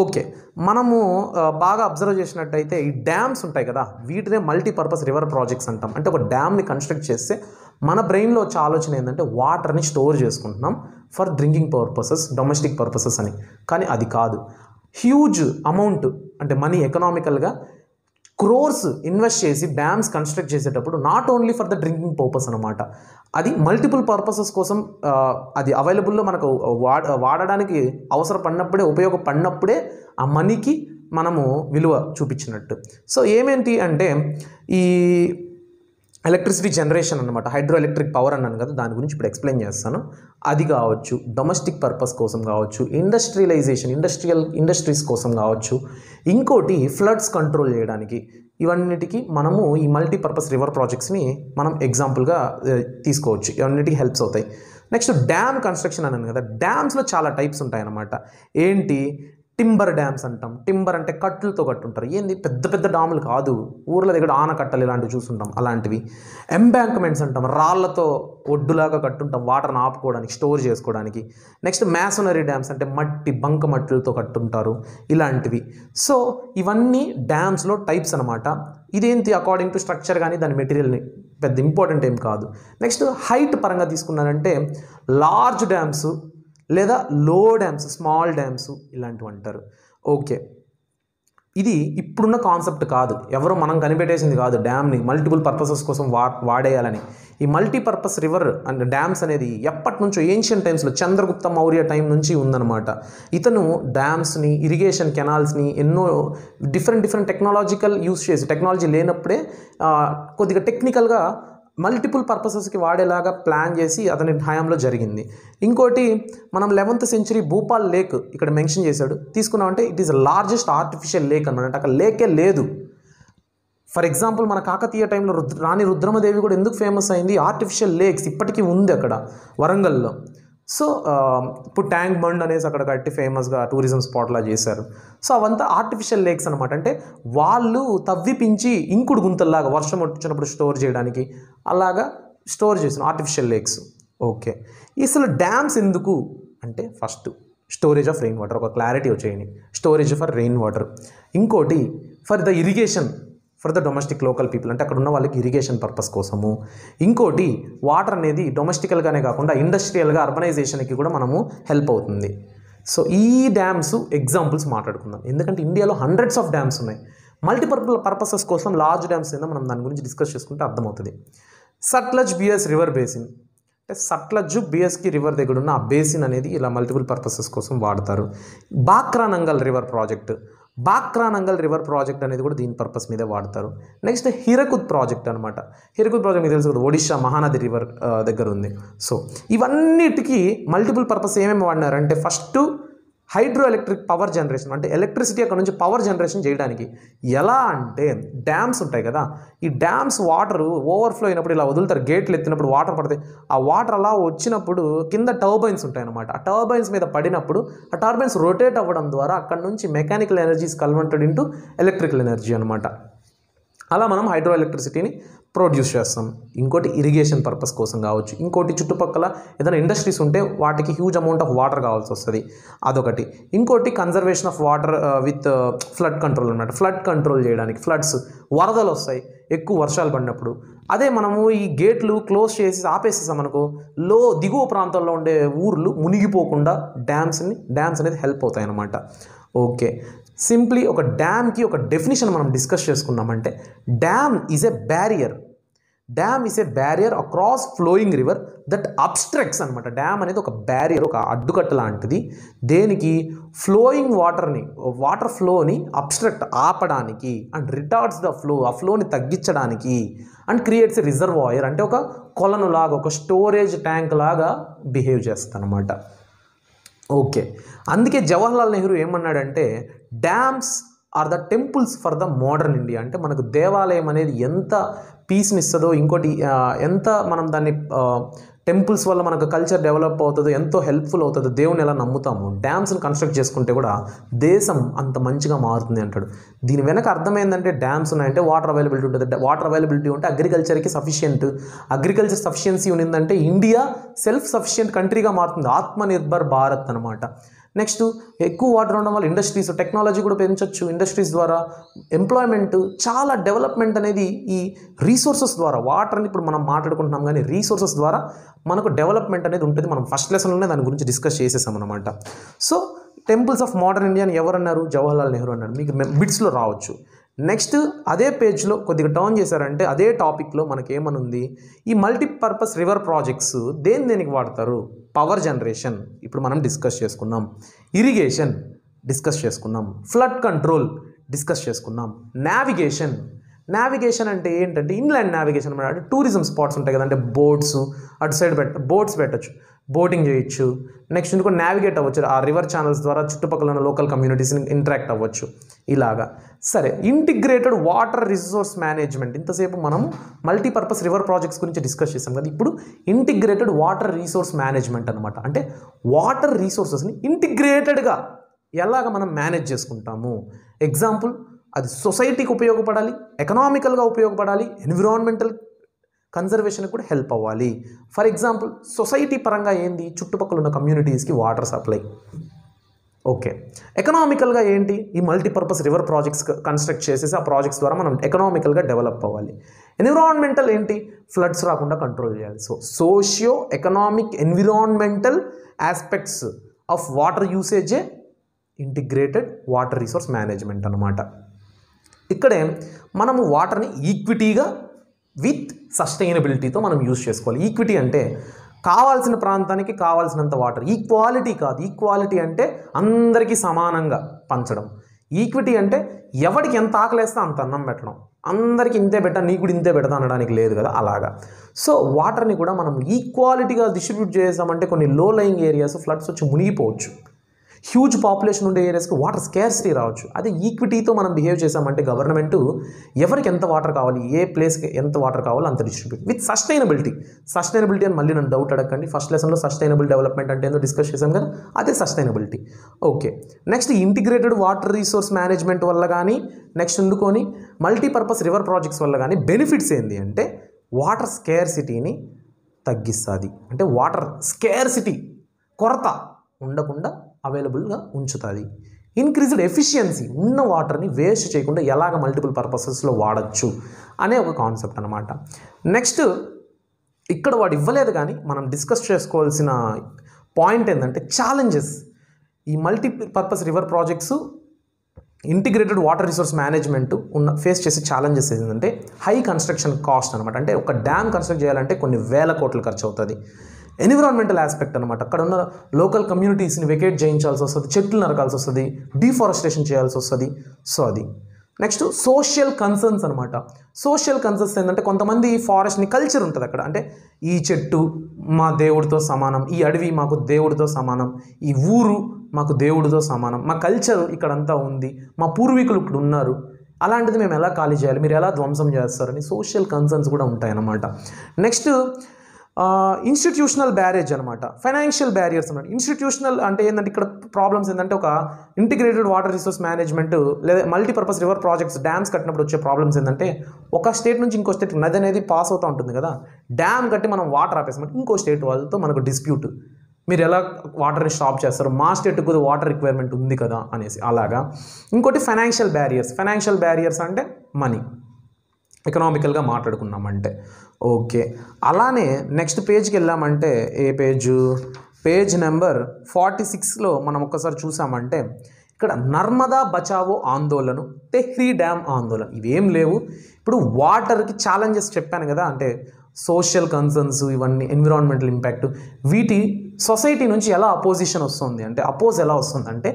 ఓకే, మనము బాగా అబ్జర్వ్ చేసినట్టయితే ఈ డ్యామ్స్ ఉంటాయి కదా, వీటినే మల్టీపర్పస్ రివర్ ప్రాజెక్ట్స్ అంటాం. అంటే ఒక డ్యామ్ని కన్స్ట్రక్ట్ చేస్తే మన బ్రెయిన్లో వచ్చే ఆలోచన ఏంటంటే, వాటర్ని స్టోర్ చేసుకుంటున్నాం for drinking purposes, domestic purposes అని. కానీ అది కాదు. హ్యూజ్ అమౌంట్ అంటే మనీ, ఎకనామికల్గా క్రోర్స్ ఇన్వెస్ట్ చేసి డ్యామ్స్ కన్స్ట్రక్ట్ చేసేటప్పుడు not only for the drinking purpose అనమాట, అది మల్టిపుల్ పర్పసెస్ కోసం అది అవైలబుల్లో మనకు వాడడానికి అవసరపడినప్పుడే, ఉపయోగపడినప్పుడే ఆ మనీకి మనము విలువ చూపించినట్టు. సో ఏమేంటి అంటే, ఈ ఎలక్ట్రిసిటీ జనరేషన్ అనమాట, హైడ్రో ఎలక్ట్రిక్ పవర్ అన్నాను కదా, దాని గురించి ఇప్పుడు ఎక్స్ప్లెయిన్ చేస్తాను. అది కావచ్చు, డొమెస్టిక్ పర్పస్ కోసం కావచ్చు, ఇండస్ట్రియలైజేషన్, ఇండస్ట్రీస్ కోసం కావచ్చు, ఇంకోటి ఫ్లడ్స్ కంట్రోల్ చేయడానికి, ఇవన్నిటికీ మనము ఈ మల్టీపర్పస్ రివర్ ప్రాజెక్ట్స్ని మనం ఎగ్జాంపుల్గా తీసుకోవచ్చు. ఇవన్నిటికీ హెల్ప్స్ అవుతాయి. నెక్స్ట్ డ్యామ్ కన్స్ట్రక్షన్ అన్నాను కదా, డ్యామ్స్లో చాలా టైప్స్ ఉంటాయన్నమాట. ఏంటి, టింబర్ డ్యామ్స్ అంటాం. టింబర్ అంటే కట్టులతో కట్టుంటారు. ఏంది, పెద్ద పెద్ద డాములు కాదు, ఊర్ల దగ్గర ఆనకట్టలు ఇలాంటివి చూస్తుంటాం, అలాంటివి. ఎంబ్యాంక్మెంట్స్ అంటాం, రాళ్లతో ఒడ్డులాగా కట్టుంటాం వాటర్ని ఆపుకోవడానికి, స్టోర్ చేసుకోవడానికి. నెక్స్ట్ మ్యాసనరీ డ్యామ్స్ అంటే బంక మట్టిలతో కట్టుంటారు, ఇలాంటివి. సో ఇవన్నీ డ్యామ్స్లో టైప్స్ అనమాట. ఇదేంటి, అకార్డింగ్ టు స్ట్రక్చర్ కానీ దాని మెటీరియల్ని పెద్ద ఇంపార్టెంట్ ఏం కాదు. నెక్స్ట్ హైట్ పరంగా తీసుకున్నారంటే, లార్జ్ డ్యామ్స్ లేదా లో డ్యామ్స్, స్మాల్ డ్యామ్స్ ఇలాంటివి అంటారు. ఓకే, ఇది ఇప్పుడున్న కాన్సెప్ట్ కాదు, ఎవరో మనం కనిపెట్టేసింది కాదు. డ్యామ్ని మల్టిపుల్ పర్పసెస్ కోసం వాడేయాలని. ఈ మల్టీపర్పస్ రివర్ అండ్ డ్యామ్స్ అనేది ఎప్పటి నుంచో, ఏన్షియన్ టైమ్స్లో, చంద్రగుప్త మౌర్య టైం నుంచి ఉందన్నమాట. ఇతను డ్యామ్స్ని, ఇరిగేషన్ కెనాల్స్ని ఎన్నో డిఫరెంట్ టెక్నాలజికల్ యూస్ చేసి, టెక్నాలజీ లేనప్పుడే కొద్దిగా టెక్నికల్గా మల్టిపుల్ పర్పసెస్కి వాడేలాగా ప్లాన్ చేసి అతని హయాంలో జరిగింది. ఇంకోటి మనం 11th century భూపాల్ లేక్ ఇక్కడ మెన్షన్ చేశాడు, తీసుకున్నామంటే it is largest artificial lake అన్నమాట. అక్కడ లేకే లేదు. ఫర్ ఎగ్జాంపుల్ మన కాకతీయ టైంలో రాణి రుద్రమదేవి కూడా ఎందుకు ఫేమస్ అయింది, ఆర్టిఫిషియల్ లేక్స్ ఇప్పటికీ ఉంది అక్కడ వరంగల్లో. సో ఇప్పుడు ట్యాంక్ బండ్ అనేసి అక్కడ కట్టి ఫేమస్గా టూరిజం స్పాట్లా చేశారు. సో అవంతా ఆర్టిఫిషియల్ లేక్స్ అనమాట. అంటే వాళ్ళు తవ్విపించి ఇంకుడు గుంతల్లాగా వర్షం వచ్చినప్పుడు స్టోర్ చేయడానికి అలాగా స్టోర్ చేసిన ఆర్టిఫిషియల్ లేక్స్. ఓకే, అసలు డ్యామ్స్ ఎందుకు అంటే first storage of rain water, ఒక క్లారిటీ వచ్చేయండి, స్టోరేజ్ ఫర్ రెయిన్ వాటర్. ఇంకోటి for the irrigation for the domestic local people, అంటే అక్కడ ఉన్న వాళ్ళకి ఇరిగేషన్ పర్పస్ కోసము. ఇంకోటి వాటర్ అనేది డొమెస్టికల్గానే కాకుండా ఇండస్ట్రియల్గా అర్బనైజేషన్కి కూడా మనము హెల్ప్ అవుతుంది. సో ఈ డ్యామ్స్ ఎగ్జాంపుల్స్ మాట్లాడుకుందాం, ఎందుకంటే ఇండియాలో హండ్రెడ్స్ ఆఫ్ డ్యామ్స్ ఉన్నాయి. మల్టిపర్పల్ పర్పసెస్ కోసం లార్జ్ డ్యామ్స్ ఏదో మనం దాని గురించి డిస్కస్ చేసుకుంటే అర్థమవుతుంది. సట్లజ్ బిఎస్ రివర్ బేసిన్, అంటే సట్లజ్ బిఎస్కి రివర్ దగ్గర ఉన్న ఆ బేసిన్ అనేది ఇలా మల్టిపుల్ పర్పసెస్ కోసం వాడతారు. Bhakra Nangal river project, Bhakra Nangal river project అనేది కూడా దీని పర్పస్ మీద వాడతారు. నెక్స్ట్ హీరకుద్ ప్రాజెక్ట్ అనమాట. హీరకుద్ ప్రాజెక్ట్ మీకు తెలుసు కదా, ఒడిషా మహానది రివర్ దగ్గర ఉంది. సో ఇవన్నిటికీ మల్టిపుల్ పర్పస్ ఏమేమి వాడినారంటే first hydroelectric power generation, అంటే ఎలక్ట్రిసిటీ అక్కడ నుంచి పవర్ జనరేషన్ చేయడానికి. ఎలా అంటే డ్యామ్స్ ఉంటాయి కదా, ఈ డ్యామ్స్ వాటర్ ఓవర్ఫ్లో అయినప్పుడు ఇలా వదులుతారు, గేట్లు ఎత్తినప్పుడు వాటర్ పడతాయి. ఆ వాటర్ అలా వచ్చినప్పుడు కింద టర్బైన్స్ ఉంటాయి అన్నమాట. ఆ టర్బైన్స్ మీద పడినప్పుడు ఆ టర్బైన్స్ రొటేట్ అవ్వడం ద్వారా అక్కడ నుంచి mechanical energies converted into electrical energy అనమాట. అలా మనం హైడ్రో ఎలక్ట్రిసిటీని ప్రొడ్యూస్ చేస్తాం. ఇంకోటి ఇరిగేషన్ పర్పస్ కోసం కావచ్చు, ఇంకోటి చుట్టుపక్కల ఏదైనా ఇండస్ట్రీస్ ఉంటే వాటికి హ్యూజ్ అమౌంట్ ఆఫ్ వాటర్ కావాల్సి వస్తుంది, అదొకటి. ఇంకోటి conservation of water with flood control అనమాట. ఫ్లడ్ కంట్రోల్ చేయడానికి, ఫ్లడ్స్ వరదలు వస్తాయి ఎక్కువ వర్షాలు పడినప్పుడు. అదే మనము ఈ గేట్లు క్లోజ్ చేసి ఆపేసేసాం అనుకో, దిగువ ప్రాంతాల్లో ఉండే ఊర్లు మునిగిపోకుండా డ్యామ్స్ అనేది హెల్ప్ అవుతాయి అన్నమాట. ఓకే, సింప్లీ ఒక డ్యామ్కి ఒక డెఫినేషన్ మనం డిస్కస్ చేసుకున్నామంటే dam is a barrier. Dam is a barrier across flowing river that obstructs అనమాట. డ్యామ్ అనేది ఒక బ్యారియర్, ఒక అడ్డుకట్ట లాంటిది. దేనికి? ఫ్లోయింగ్ వాటర్ ఫ్లోని అబ్స్ట్రక్ట్ ఆపడానికి అండ్ రిటార్డ్స్ ద ఫ్లో, ఆ ఫ్లోని తగ్గించడానికి, అండ్ క్రియేట్స్ ఎ రిజర్వాయర్, అంటే ఒక కొలను లాగా, ఒక స్టోరేజ్ ట్యాంక్ లాగా బిహేవ్ చేస్తుంది అనమాట. ఓకే, అందుకే జవహర్లాల్ నెహ్రూ ఏమన్నాడంటే dams are the temples for the modern India. అంటే మనకు దేవాలయం అనేది ఎంత పీస్ని ఇస్తుందో, ఇంకోటి ఎంత మనం దాన్ని టెంపుల్స్ వల్ల మనకు కల్చర్ డెవలప్ అవుతుందో, ఎంతో హెల్ప్ఫుల్ అవుతుందో, దేవుని ఎలా నమ్ముతాము, డ్యామ్స్ని కన్స్ట్రక్ట్ చేసుకుంటే కూడా దేశం అంత మంచిగా మారుతుంది అంటాడు. దీని వెనక అర్థమైందంటే డ్యామ్స్ ఉన్నాయంటే వాటర్ అవైలబిలిటీ ఉంటుంది. వాటర్ అవైలబిలిటీ ఉంటే అగ్రికల్చర్కి సఫిషియెంట్, అగ్రికల్చర్ సఫిషియన్సీ ఉన్నిందంటే ఇండియా సెల్ఫ్ సఫిషియెంట్ కంట్రీగా మారుతుంది, ఆత్మనిర్భర్ భారత్ అనమాట. నెక్స్ట్ ఎక్కువ వాటర్ ఉండడం వల్ల ఇండస్ట్రీస్, టెక్నాలజీ కూడా పెంచవచ్చు. ఇండస్ట్రీస్ ద్వారా ఎంప్లాయ్మెంట్, చాలా డెవలప్మెంట్ అనేది ఈ రీసోర్సెస్ ద్వారా, వాటర్ని ఇప్పుడు మనం మాట్లాడుకుంటున్నాం కానీ రీసోర్సెస్ ద్వారా మనకు డెవలప్మెంట్ అనేది ఉంటుంది. మనం ఫస్ట్ లెసన్లోనే దాని గురించి డిస్కస్ చేసేసాం అనమాట. So temples of modern India అని ఎవరన్నారు? జవహర్లాల్ నెహ్రూ అన్నారు. మీకు బిట్స్లో రావచ్చు. నెక్స్ట్ అదే పేజ్లో కొద్దిగా టర్న్ చేశారంటే అదే టాపిక్లో మనకేమనుంది, ఈ మల్టీపర్పస్ రివర్ ప్రాజెక్ట్స్ దేనికి వాడతారు? పవర్ జనరేషన్ ఇప్పుడు మనం డిస్కస్ చేసుకున్నాం, ఇరిగేషన్ డిస్కస్ చేసుకున్నాం, ఫ్లడ్ కంట్రోల్ డిస్కస్ చేసుకున్నాం, నావిగేషన్ అంటే ఏంటంటే ఇన్లాండ్ నావిగేషన్ అనమాట. అంటే టూరిజం స్పాట్స్ ఉంటాయి కదంటే బోట్స్, అటు సైడ్ బోట్స్ పెట్టచ్చు, బోటింగ్ చేయొచ్చు. నెక్స్ట్ ఇంకో నావిగేట్ అవ్వచ్చు ఆ రివర్ ఛానల్స్ ద్వారా, చుట్టుపక్కల ఉన్న లోకల్ కమ్యూనిటీస్ని ఇంటరాక్ట్ అవ్వచ్చు ఇలాగా. సరే, ఇంటిగ్రేటెడ్ వాటర్ రిసోర్స్ మేనేజ్మెంట్, ఇంతసేపు మనం మల్టీపర్పస్ రివర్ ప్రాజెక్ట్స్ గురించి డిస్కస్ చేసాం కదా, ఇప్పుడు ఇంటిగ్రేటెడ్ వాటర్ రిసోర్స్ మేనేజ్మెంట్ అనమాట. అంటే వాటర్ రిసోర్సెస్ని ఇంటిగ్రేటెడ్గా ఎలాగ మనం మేనేజ్ చేసుకుంటాము. ఎగ్జాంపుల్, అది సొసైటీకి ఉపయోగపడాలి, ఎకనామికల్గా ఉపయోగపడాలి, ఎన్విరాన్మెంటల్ కన్జర్వేషన్కి కూడా హెల్ప్ అవ్వాలి. ఫర్ ఎగ్జాంపుల్ సొసైటీ పరంగా ఏంది, చుట్టుపక్కల ఉన్న కమ్యూనిటీస్కి వాటర్ సప్లై. ఓకే, ఎకనామికల్గా ఏంటి, ఈ మల్టీపర్పస్ రివర్ ప్రాజెక్ట్స్ కన్స్ట్రక్ట్ చేసేసి ఆ ప్రాజెక్ట్స్ ద్వారా మనం ఎకనామికల్గా డెవలప్ అవ్వాలి. ఎన్విరాన్మెంటల్ ఏంటి, ఫ్లడ్స్ రాకుండా కంట్రోల్ చేయాలి. So socio economic environmental aspects of water యూసేజే ఇంటిగ్రేటెడ్ వాటర్ రిసోర్స్ మేనేజ్మెంట్ అనమాట. ఇక్కడే మనము వాటర్ని ఈక్విటీగా విత్ సస్టైనబిలిటీతో మనం యూజ్ చేసుకోవాలి. ఈక్విటీ అంటే కావాల్సిన ప్రాంతానికి కావాల్సినంత వాటర్, ఈక్వాలిటీ కాదు. ఈక్వాలిటీ అంటే అందరికీ సమానంగా పంచడం. ఈక్విటీ అంటే ఎవరికి ఎంత ఆకలేస్తే అంత అన్నం పెట్టడం, అందరికి ఇంతే పెట్టా నీకు కూడా ఇంతే పెడతా అనడానికి లేదు కదా, అలాగా. సో వాటర్ని కూడా మనం ఈక్వాలిటీగా డిస్ట్రిబ్యూట్ చేసామంటే కొన్ని లో లయింగ్ ఏరియాస్ ఫ్లడ్స్ వచ్చి మునిగిపోవచ్చు, హ్యూజ్ పాపులేషన్ ఉండే ఏరియాస్కి వాటర్ స్కేర్సిటీ రావచ్చు. అదే ఈక్విటీతో మనం బిహేవ్ చేసామంటే గవర్నమెంట్ ఎవరికి ఎంత వాటర్ కావాలి, ఏ ప్లేస్కి ఎంత వాటర్ కావాలో అంత డిస్ట్రిబ్యూట్ విత్ సస్టైనబిలిటీ అని మళ్ళీ నన్ను డౌట్ అడగండి. ఫస్ట్ లెసన్లో సస్టైనబుల్ డెవలప్మెంట్ అంటే ఏందో డిస్కస్ చేసాం కదా, అదే sustainability. Okay, next integrated water resource management వల్ల కానీ, నెక్స్ట్ అందుకొని మల్టీపర్పస్ రివర్ ప్రాజెక్ట్స్ వల్ల కానీ బెనిఫిట్స్ ఏంటి అంటే వాటర్ స్కేర్సిటీని తగ్గిస్తుంది. అంటే వాటర్ స్కేర్సిటీ కొరత ఉండకుండా అవైలబుల్గా ఉంచుతుంది. ఇంక్రీజ్డ్ ఎఫిషియన్సీ, ఉన్న వాటర్ని వేస్ట్ చేయకుండా ఎలాగ మల్టిపుల్ పర్పసెస్లో వాడచ్చు అనే ఒక కాన్సెప్ట్ అనమాట. నెక్స్ట్ ఇక్కడ వాడు ఇవ్వలేదు కానీ మనం డిస్కస్ చేసుకోవాల్సిన పాయింట్ ఏంటంటే ఛాలెంజెస్. ఈ multipurpose river projects integrated water resource management face చేసే ఛాలెంజెస్ ఏంటంటే హై కన్స్ట్రక్షన్ కాస్ట్ అనమాట. అంటే ఒక డ్యామ్ కన్స్ట్రక్ట్ చేయాలంటే కొన్ని వేల కోట్లు ఖర్చు అవుతుంది. ఎన్విరాన్మెంటల్ ఆస్పెక్ట్ అనమాట, అక్కడ ఉన్న లోకల్ కమ్యూనిటీస్ని వెకేట్ చేయించాల్సి వస్తుంది, చెట్లు నరకాల్సి వస్తుంది, డిఫారెస్టేషన్ చేయాల్సి వస్తుంది. సో అది నెక్స్ట్ సోషల్ కన్సర్న్స్ అనమాట. సోషల్ కన్సర్న్స్ ఏంటంటే కొంతమంది ఫారెస్ట్ని కల్చర్ ఉంటుంది అక్కడ, అంటే ఈ చెట్టు మా దేవుడితో సమానం, ఈ అడవి మాకు దేవుడితో సమానం, ఈ ఊరు మాకు దేవుడితో సమానం, మా కల్చర్ ఇక్కడంతా ఉంది, మా పూర్వీకులు ఇక్కడ ఉన్నారు, అలాంటిది మేము ఎలా ఖాళీ చేయాలి, మీరు ఎలా ధ్వంసం చేస్తారని సోషల్ కన్సర్న్స్ కూడా ఉంటాయన్నమాట. నెక్స్ట్ ఇన్స్టిట్యూషనల్ బ్యారేజ్ అనమాట, ఫైనాన్షియల్ బ్యారియర్స్ అనమాట. ఇన్స్టిట్యూషనల్ అంటే ఏంటంటే ఇక్కడ ప్రాబ్లమ్స్ ఏంటంటే ఒక ఇంటిగ్రేటెడ్ వాటర్ రిసోర్స్ మేనేజ్మెంట్ లేదా మల్టీపర్పస్ రివర్ ప్రాజెక్ట్స్ డ్యామ్స్ కట్టినప్పుడు వచ్చే ప్రాబ్లమ్స్ ఏంటంటే ఒక స్టేట్ నుంచి ఇంకో స్టేట్ నది అనేది పాస్ అవుతూ ఉంటుంది కదా, డ్యామ్ కట్టి మనం వాటర్ ఆపేసామంటే ఇంకో స్టేట్ వాళ్ళతో మనకు డిస్ప్యూట్, మీరు ఎలా వాటర్ని స్టాప్ చేస్తారు, మా స్టేట్కి కూడా వాటర్ రిక్వైర్మెంట్ ఉంది కదా అనేసి అలాగా. ఇంకోటి ఫైనాన్షియల్ బ్యారియర్స్ అంటే మనీ, ఎకనామికల్గా మాట్లాడుకున్నామంటే. ఓకే, అలానే నెక్స్ట్ పేజ్కి వెళ్ళామంటే ఏ పేజ్ నెంబర్ 46లో మనం ఒక్కసారి చూసామంటే ఇక్కడ నర్మదా బచావో ఆందోళన, తెహ్రీ డ్యామ్ ఆందోళన ఇవేం లేవు. ఇప్పుడు వాటర్కి ఛాలెంజెస్ చెప్పాను కదా, అంటే సోషల్ కన్సర్న్స్, ఇవన్నీ ఎన్విరాన్మెంటల్ ఇంపాక్ట్, వీటి సొసైటీ నుంచి ఎలా అపోజిషన్ వస్తుంది అంటే ఎలా వస్తుంది అంటే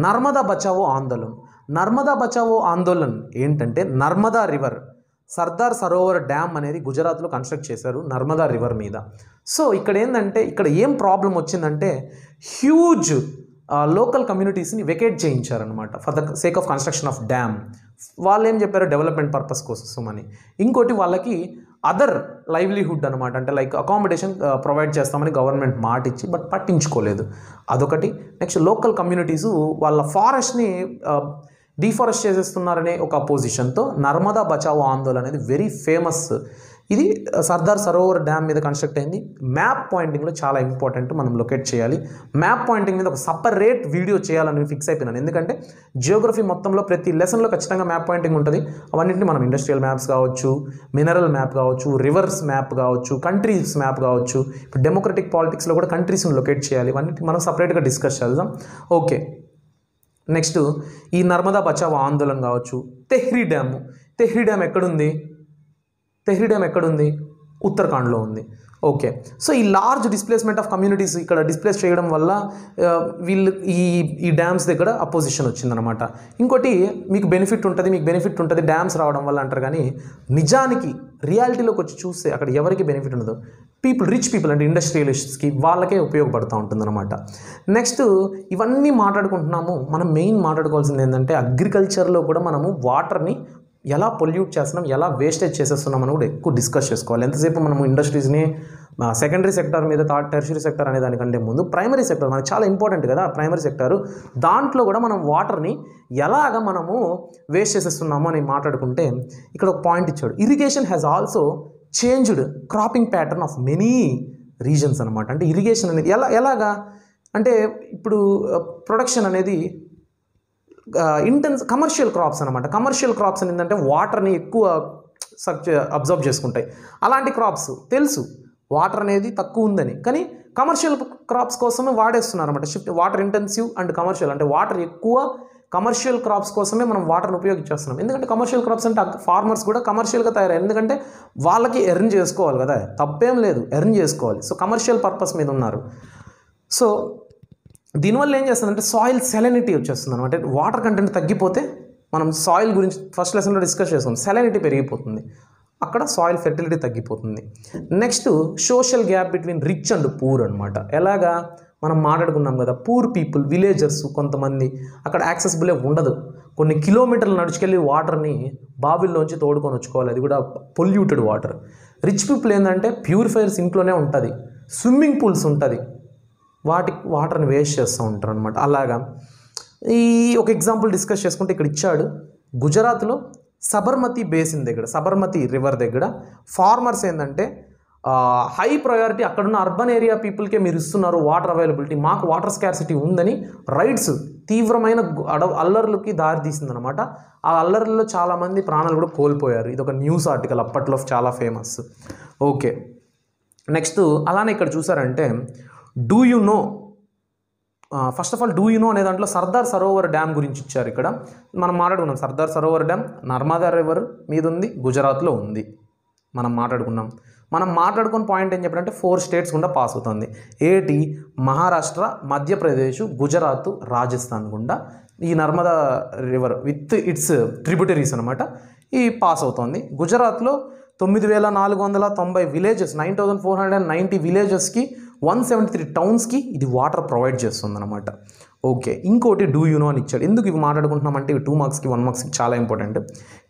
నర్మదా బచావో ఆందోళన ఏంటంటే నర్మదా రివర్, సర్దార్ సరోవర్ డ్యామ్ అనేది గుజరాత్లో కన్స్ట్రక్ట్ చేశారు నర్మదా రివర్ మీద. సో ఇక్కడ ఏంటంటే ఇక్కడ ఏం ప్రాబ్లం వచ్చిందంటే హ్యూజ్ లోకల్ కమ్యూనిటీస్ని వెకేట్ చేయించారనమాట for the sake of construction of dam. వాళ్ళు ఏం చెప్పారు, డెవలప్మెంట్ పర్పస్ కోసం అని. ఇంకోటి వాళ్ళకి అదర్ లైవ్లీహుడ్ అనమాట, అంటే లైక్ అకామిడేషన్ ప్రొవైడ్ చేస్తామని గవర్నమెంట్ మాట ఇచ్చి బట్ పట్టించుకోలేదు, అదొకటి. నెక్స్ట్ లోకల్ కమ్యూనిటీసు వాళ్ళ ఫారెస్ట్ని డిఫారెస్ట్ చేసేస్తున్నారనే ఒక అపోజిషన్తో నర్మదా బచావో ఆందోళన అనేది వెరీ ఫేమస్. ఇది సర్దార్ సరోవర్ డ్యామ్ మీద కన్స్ట్రక్ట్ అయింది. మ్యాప్ పాయింటింగ్లో చాలా ఇంపార్టెంట్, మనం లొకేట్ చేయాలి. మ్యాప్ పాయింటింగ్ మీద ఒక సపరేట్ వీడియో చేయాలని ఫిక్స్ అయిపోయినాను, ఎందుకంటే జియోగ్రఫీ మొత్తంలో ప్రతి లెసన్లో ఖచ్చితంగా మ్యాప్ పాయింటింగ్ ఉంటుంది. అవన్నింటినీ మనం ఇండస్ట్రియల్ మ్యాప్స్ కావచ్చు, మినరల్ మ్యాప్ కావచ్చు, రివర్స్ మ్యాప్ కావచ్చు, కంట్రీస్ మ్యాప్ కావచ్చు, ఇప్పుడు డెమోక్రటిక్ పాలిటిక్స్లో కూడా కంట్రీస్ని లొకేట్ చేయాలి. ఇవన్నీ మనం సపరేట్గా డిస్కస్ చేద్దాం. ఓకే, నెక్స్ట్ ఈ నర్మదా బచావో ఆందోళన కావచ్చు, తెహ్రీ డ్యామ్ ఎక్కడుంది, ఉత్తరాఖండ్లో ఉంది. ఓకే, సో ఈ లార్జ్ డిస్ప్లేస్మెంట్ ఆఫ్ కమ్యూనిటీస్ ఇక్కడ డిస్ప్లేస్ చేయడం వల్ల వీళ్ళు ఈ డ్యామ్స్ దగ్గర అపోజిషన్ వచ్చిందనమాట. ఇంకోటి మీకు బెనిఫిట్ ఉంటుంది డ్యామ్స్ రావడం వల్ల అంటారు, కానీ నిజానికి రియాలిటీలోకి వచ్చి చూస్తే అక్కడ ఎవరికి బెనిఫిట్ ఉండదు, రిచ్ పీపుల్ అంటే ఇండస్ట్రియలిస్ట్స్కి వాళ్ళకే ఉపయోగపడుతూ ఉంటుందన్నమాట. నెక్స్ట్ ఇవన్నీ మాట్లాడుకుంటున్నాము, మనం మెయిన్ మాట్లాడుకోవాల్సింది ఏంటంటే అగ్రికల్చర్లో కూడా మనము వాటర్ని ఎలా పొల్యూట్ చేస్తున్నాం, ఎలా వేస్టేజ్ చేసేస్తున్నాం అని కూడా ఎక్కువ డిస్కస్ చేసుకోవాలి. ఎంతసేపు మనము ఇండస్ట్రీస్ని సెకండరీ సెక్టర్ మీద టెర్షరీ సెక్టర్ అనే దానికంటే ముందు ప్రైమరీ సెక్టర్ మనకు చాలా ఇంపార్టెంట్ కదా, ప్రైమరీ సెక్టర్ దాంట్లో కూడా మనం వాటర్ని ఎలాగ మనము వేస్ట్ చేసేస్తున్నాము అని మాట్లాడుకుంటే ఇక్కడ ఒక పాయింట్ ఇచ్చాడు, irrigation has also changed cropping pattern of many reasons అనమాట. అంటే ఇరిగేషన్ అనేది ఎలాగా అంటే ఇప్పుడు ప్రొడక్షన్ అనేది కమర్షియల్ క్రాప్స్ అనమాట. కమర్షియల్ క్రాప్స్ ఏంటంటే వాటర్ని ఎక్కువ అబ్జర్వ్ చేసుకుంటాయి. అలాంటి క్రాప్స్ తెలుసు వాటర్ అనేది తక్కువ ఉందని, కానీ కమర్షియల్ క్రాప్స్ కోసమే వాడేస్తున్నారు అనమాట. వాటర్ ఇంటెన్సివ్ అండ్ కమర్షియల్, అంటే వాటర్ ఎక్కువ కమర్షియల్ క్రాప్స్ కోసమే మనం వాటర్ని ఉపయోగించేస్తున్నాం. ఎందుకంటే కమర్షియల్ క్రాప్స్ అంటే ఫార్మర్స్ కూడా కమర్షియల్గా తయారయ్యారు, ఎందుకంటే వాళ్ళకి ఎర్న్ చేసుకోవాలి కదా, తప్పేం లేదు, ఎర్న్ చేసుకోవాలి. సో కమర్షియల్ పర్పస్ మీద ఉన్నారు. సో దీనివల్ల ఏం చేస్తుందంటే సాయిల్ సెలనిటీ వచ్చేస్తుంది అనమాట. వాటర్ కంటెంట్ తగ్గిపోతే మనం సాయిల్ గురించి ఫస్ట్ లెసన్లో డిస్కస్ చేస్తాం, సెలనిటీ పెరిగిపోతుంది, అక్కడ సాయిల్ ఫెర్టిలిటీ తగ్గిపోతుంది. Next social gap between rich and poor అనమాట. ఎలాగా మనం మాట్లాడుకున్నాం కదా, పూర్ పీపుల్ విలేజర్స్ కొంతమంది అక్కడ యాక్సెసిబులే ఉండదు, కొన్ని కిలోమీటర్లు నడుచుకెళ్ళి వాటర్ని బావిల్లోంచి తోడుకొని వచ్చుకోవాలి, అది కూడా పొల్యూటెడ్ వాటర్. రిచ్ పీపుల్ ఏంటంటే ప్యూరిఫైయర్స్ ఇంట్లోనే ఉంటుంది, స్విమ్మింగ్ పూల్స్ ఉంటుంది, వాటర్ని వేస్ట్ చేస్తూ ఉంటారు అనమాట. అలాగా ఈ ఒక ఎగ్జాంపుల్ డిస్కస్ చేసుకుంటే ఇక్కడ ఇచ్చాడు, గుజరాత్లో సబర్మతి బేసిన్ దగ్గర, సబర్మతి రివర్ దగ్గర ఫార్మర్స్ ఏంటంటే హై ప్రయారిటీ అక్కడున్న అర్బన్ ఏరియా పీపుల్కే మీరు ఇస్తున్నారు వాటర్ అవైలబిలిటీ, మాకు వాటర్ స్కార్సిటీ ఉందని రైడ్స్ తీవ్రమైన అల్లర్లకి దారి తీసిందనమాట. ఆ అల్లర్లలో చాలామంది ప్రాణాలు కూడా కోల్పోయారు. ఇది ఒక న్యూస్ ఆర్టికల్, అప్పట్లో చాలా ఫేమస్. ఓకే, నెక్స్ట్ అలానే ఇక్కడ చూసారంటే do you know, first of all do you know అనే దాంట్లో సర్దార్ సరోవర్ డ్యామ్ గురించి ఇచ్చారు. ఇక్కడ మనం మాట్లాడుకున్నాం, సర్దార్ సరోవర్ డ్యామ్ నర్మదా రివర్ మీద ఉంది, గుజరాత్లో ఉంది, మనం మాట్లాడుకున్న పాయింట్ ఏం చెప్పారంటే 4 స్టేట్స్ గుండా పాస్ అవుతుంది. ఏటి, మహారాష్ట్ర, మధ్యప్రదేశ్, గుజరాత్, రాజస్థాన్ గుండా ఈ Narmada river with its tributaries అనమాట ఈ పాస్ అవుతుంది. గుజరాత్లో 9490 విలేజెస్, 9490 విలేజెస్కి 173 టౌన్స్కి ఇది వాటర్ ప్రొవైడ్ చేస్తుంది అనమాట. ఓకే, ఇంకోటి డూ యూ నో అని ఇచ్చాడు. ఎందుకు ఇవి మాట్లాడుకుంటున్నామంటే ఇవి 2 మార్క్స్కి 1 మార్క్స్కి చాలా important.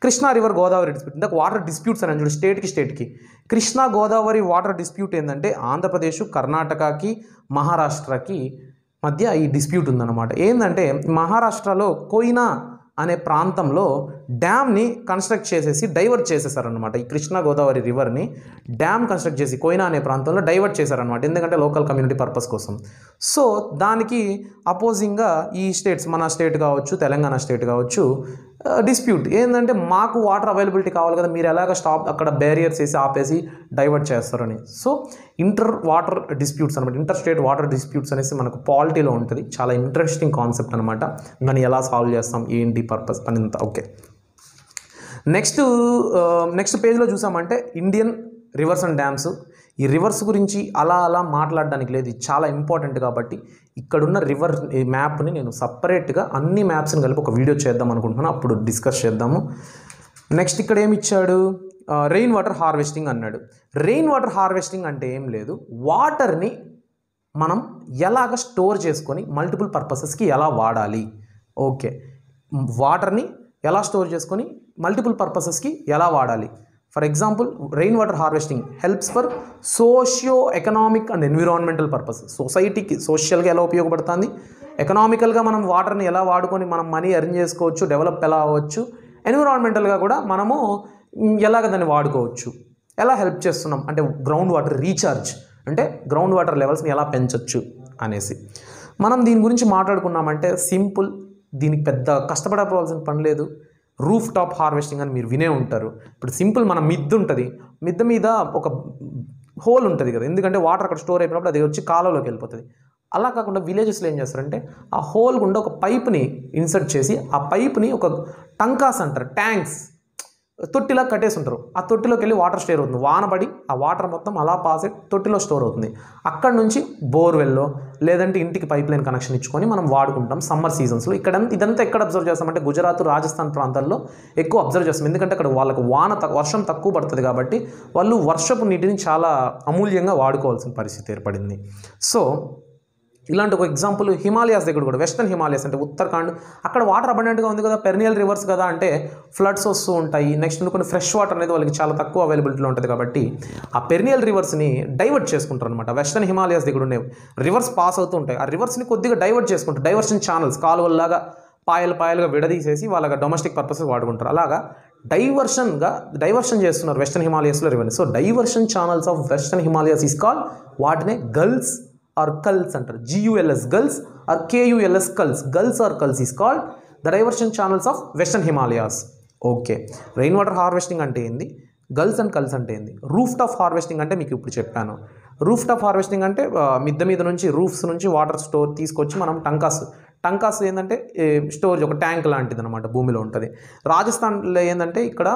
Krishna river Godavari dispute, ఇందాక వాటర్ డిస్ప్యూట్స్ అని చూడు, స్టేట్కి కృష్ణా గోదావరి వాటర్ డిస్ప్యూట్ ఏంటంటే ఆంధ్రప్రదేశ్, కర్ణాటకకి, మహారాష్ట్రకి మధ్య ఈ డిస్ప్యూట్ ఉందన్నమాట. ఏంటంటే మహారాష్ట్రలో కోయినా అనే ప్రాంతంలో డ్యామ్ని కన్స్ట్రక్ట్ చేసేసి డైవర్ట్ చేసేసారనమాట. ఈ కృష్ణా గోదావరి రివర్ని డ్యామ్ కన్స్ట్రక్ట్ చేసి కోయినా అనే ప్రాంతంలో డైవర్ట్ చేశారనమాట, ఎందుకంటే లోకల్ కమ్యూనిటీ పర్పస్ కోసం. సో దానికి అపోజింగ్గా ఈ స్టేట్స్, మన స్టేట్ కావచ్చు, తెలంగాణ స్టేట్ కావచ్చు, డిస్ప్యూట్ ఏంటంటే మాకు వాటర్ అవైలబిలిటీ కావాలి కదా, మీరు ఎలాగ అక్కడ బ్యారియర్స్ వేసి ఆపేసి డైవర్ట్ చేస్తారని. సో ఇంటర్ వాటర్ డిస్ప్యూట్స్ అనమాట, ఇంటర్ స్టేట్ వాటర్ డిస్ప్యూట్స్ అనేసి మనకు పాలిటీలో ఉంటుంది. చాలా ఇంట్రెస్టింగ్ కాన్సెప్ట్ అనమాట. దాన్ని ఎలా సాల్వ్ చేస్తాం, ఏంటి పర్పస్ అని అంతా. ఓకే, నెక్స్ట్ పేజ్లో చూసామంటే ఇండియన్ రివర్స్ అండ్ డ్యామ్స్. ఈ రివర్స్ గురించి అలా మాట్లాడడానికి లేదు, ఇది చాలా ఇంపార్టెంట్ కాబట్టి ఇక్కడున్న రివర్ మ్యాప్ని నేను సపరేట్గా అన్ని మ్యాప్స్ని కలిపి ఒక వీడియో చేద్దాం అనుకుంటున్నాను, అప్పుడు డిస్కస్ చేద్దాము. నెక్స్ట్ ఇక్కడ ఏమి ఇచ్చాడు, రెయిన్ వాటర్ హార్వెస్టింగ్ అన్నాడు. రెయిన్ వాటర్ హార్వెస్టింగ్ అంటే ఏం లేదు, వాటర్ని మనం ఎలాగ స్టోర్ చేసుకొని మల్టిపుల్ పర్పసెస్కి ఎలా వాడాలి. ఓకే, వాటర్ని ఎలా స్టోర్ చేసుకొని మల్టిపుల్ పర్పసెస్కి ఎలా వాడాలి. For example rain water harvesting helps for socio economic and environmental purpose. సొసైటీకి సోషల్గా ఎలా ఉపయోగపడుతుంది, ఎకనామికల్గా మనం వాటర్ని ఎలా వాడుకొని మనం మనీ ఎర్న్ చేసుకోవచ్చు, డెవలప్ ఎలా అవ్వచ్చు, ఎన్విరాన్మెంటల్గా కూడా మనము ఎలాగ దాన్ని వాడుకోవచ్చు, ఎలా హెల్ప్ చేస్తున్నాం అంటే గ్రౌండ్ వాటర్ రీఛార్జ్, అంటే గ్రౌండ్ వాటర్ లెవెల్స్ని ఎలా పెంచవచ్చు అనేసి మనం దీని గురించి మాట్లాడుకున్నామంటే సింపుల్, దీనికి పెద్ద కష్టపడవలసిన పని లేదు. రూఫ్ టాప్ హార్వెస్టింగ్ అని మీరు వినే ఉంటారు. ఇప్పుడు సింపుల్, మన మిద్దె ఉంటుంది, మిద్దె మీద ఒక హోల్ ఉంటుంది కదా, ఎందుకంటే వాటర్ అక్కడ స్టోర్ అయిపోయినప్పుడు అది వచ్చి కాలువలోకి వెళ్ళిపోతుంది. అలా కాకుండా విలేజెస్లో ఏం చేస్తారంటే ఆ హోల్ గుండా ఒక పైప్ని ఇన్సర్ట్ చేసి ఆ పైప్ని ఒక టంకాస్ అంటారు, ట్యాంక్స్, తొట్టిలా కట్టేసి ఉంటారు. ఆ తొట్టిలోకి వెళ్ళి వాటర్ స్టోర్ అవుతుంది, వానపడి ఆ వాటర్ మొత్తం అలా పాస్ అయ్యి తొట్టిలో స్టోర్ అవుతుంది. అక్కడ నుంచి బోర్వెల్లో లేదంటే ఇంటికి పైప్ లైన్ కనెక్షన్ ఇచ్చుకొని మనం వాడుకుంటాం సమ్మర్ సీజన్స్లో. ఇదంతా ఎక్కడ అబ్జర్వ్ చేస్తామంటే గుజరాత్, రాజస్థాన్ ప్రాంతాల్లో ఎక్కువ అబ్జర్వ్ చేస్తాం, ఎందుకంటే అక్కడ వాళ్ళకు వర్షం తక్కువ పడుతుంది కాబట్టి వాళ్ళు వర్షపు నీటిని చాలా అమూల్యంగా వాడుకోవాల్సిన పరిస్థితి ఏర్పడింది. సో ఇలాంటి ఒక ఎగ్జాంపుల్ హిమాలయాస్ దగ్గర కూడా, వెస్టర్న్ హిమాలయాస్ అంటే ఉత్తరాఖండ్, అక్కడ వాటర్ అబండెంట్గా ఉంది కదా, పెర్నియల్ రివర్స్ కదా, అంటే ఫ్లడ్స్ వస్తూ ఉంటాయి. నెక్స్ట్ కొన్ని ఫ్రెష్ వాటర్ అనేది వాళ్ళకి చాలా తక్కువ అవైలబిలిటీలో ఉంటుంది కాబట్టి ఆ పెర్నియల్ రివర్స్ని డైవర్ట్ చేసుకుంటారు అనమాట. వెస్టర్న్ హిమాలయాస్ దగ్గర ఉండే రివర్స్ పాస్ అవుతూ ఉంటాయి, ఆ రివర్స్ని కొద్దిగా డైవర్ట్ చేసుకుంటారు, డైవర్షన్ ఛానల్స్, కాలువల్లాగా పాయలుగా విడదీసేసి వాళ్ళకి డొమెస్టిక్ పర్పసెస్ వాడుకుంటారు. అలాగా డైవర్షన్ చేస్తున్నారు వెస్టర్న్ హిమాలయాస్లో రివర్ని. So diversion channels of western Himalayas is called, వాటినే గల్స్ or culls అంటారు, GULS gulls or KULS gulls or culls is called the diversion channels of western Himalayas. Okay, rain water harvesting అంటే ఏంది, girls and calls అంటే ఏంది, roof top harvesting అంటే మీకు ఇప్పుడు చెప్పాను. రూఫ్ టాప్ హార్వెస్టింగ్ అంటే మిద్దె మీద నుంచి రూఫ్స్ నుంచి వాటర్ స్టోర్ తీసుకొచ్చి మనం టంకాస్ ఏంటంటే స్టోరేజ్, ఒక ట్యాంక్ లాంటిది అనమాట, భూమిలో ఉంటుంది. రాజస్థాన్లో ఏంటంటే ఇక్కడ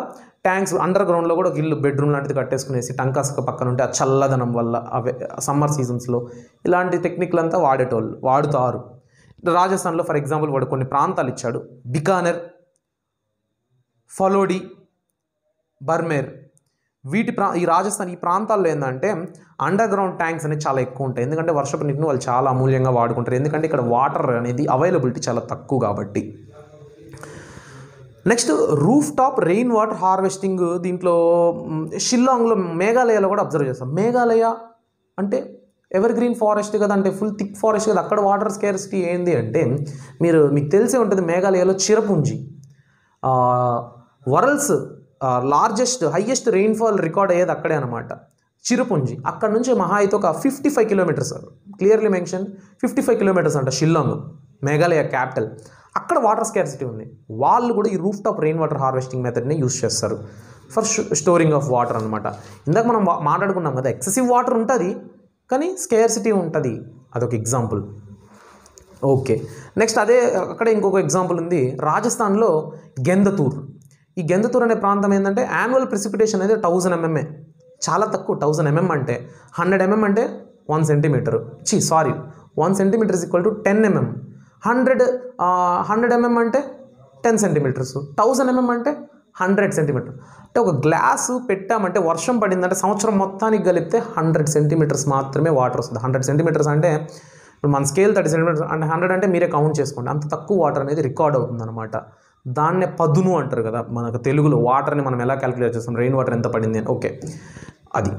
ట్యాంక్స్ అండర్ గ్రౌండ్లో కూడా ఒక ఇల్లు బెడ్రూమ్ లాంటిది కట్టేసుకునేసి టంకాస్ పక్కన ఉంటే ఆ చల్లదనం వల్ల అవే సమ్మర్ సీజన్స్లో ఇలాంటి టెక్నిక్లు అంతా వాడుతారు. రాజస్థాన్లో ఫర్ ఎగ్జాంపుల్ వాడు కొన్ని ప్రాంతాలు ఇచ్చాడు, బికానెర్, ఫలోడి, బర్మేర్. ఈ రాజస్థాన్ ఈ ప్రాంతాల్లో ఏంటంటే అండర్ గ్రౌండ్ ట్యాంక్స్ అనేది చాలా ఎక్కువ ఉంటాయి. ఎందుకంటే వర్షపు నీటిని వాళ్ళు చాలా అమూల్యంగా వాడుకుంటారు. ఎందుకంటే ఇక్కడ వాటర్ అనేది అవైలబిలిటీ చాలా తక్కువ కాబట్టి. Next roof top rain water harvesting. దీంట్లో షిల్లాంగ్లో, మేఘాలయలో కూడా అబ్జర్వ్ చేస్తాం. మేఘాలయ అంటే ఎవర్ గ్రీన్ ఫారెస్ట్ కదా, అంటే ఫుల్ థిక్ ఫారెస్ట్ కదా. అక్కడ వాటర్ స్కేర్సిటీ ఏంది అంటే మీకు తెలిసే ఉంటుంది, మేఘాలయలో Cherrapunji world's largest highest rainfall record అయ్యేది అక్కడే అనమాట, చిరపుంజి. అక్కడ నుంచి మహా అయితే ఒక 55 కిలోమీటర్స్, క్లియర్లీ మెన్షన్ 55 కిలోమీటర్స్ అంట షిల్లాంగ్, మేఘాలయ క్యాపిటల్. అక్కడ వాటర్ స్కేర్సిటీ ఉంది. వాళ్ళు కూడా ఈ roof top rain water harvesting మెథడ్ని యూస్ చేస్తారు ఫర్ స్టోరింగ్ ఆఫ్ వాటర్ అనమాట. ఇందాక మనం మాట్లాడుకున్నాం కదా, ఎక్సెసివ్ వాటర్ ఉంటుంది కానీ స్కేర్సిటీ ఉంటుంది, అదొక ఎగ్జాంపుల్. ఓకే, నెక్స్ట్ అదే అక్కడ ఇంకొక ఎగ్జాంపుల్ ఉంది, రాజస్థాన్లో గెందతూర్. ఈ గెందతూర్ అనే ప్రాంతం ఏంటంటే యాన్యువల్ ప్రిసిపిటేషన్ అనేది 1000 mm, చాలా తక్కువ. 1000 mm అంటే 100 mm అంటే 1 centimetre, 1 centimetre is equal to 10 mm. 100 mm అంటే 10 సెంటీమీటర్స్, 1000 mm అంటే 100 సెంటీమీటర్. అంటే ఒక గ్లాసు పెట్టామంటే వర్షం పడిందంటే సంవత్సరం మొత్తానికి కలిపితే 100 సెంటీమీటర్స్ మాత్రమే వాటర్ వస్తుంది. 100 సెంటీమీటర్స్ అంటే ఇప్పుడు మన స్కేల్ 30 సెంటీమీటర్స్ అంటే 100 అంటే మీరే కౌంట్ చేసుకోండి. అంత తక్కువ వాటర్ అనేది రికార్డ్ అవుతుంది అనమాట. దాన్నే పదును అంటారు కదా మనకు తెలుగులో. వాటర్ని మనం ఎలా క్యాలిక్యులేట్ చేస్తాం, రెయిన్ వాటర్ ఎంత పడింది అని. ఓకే, అది.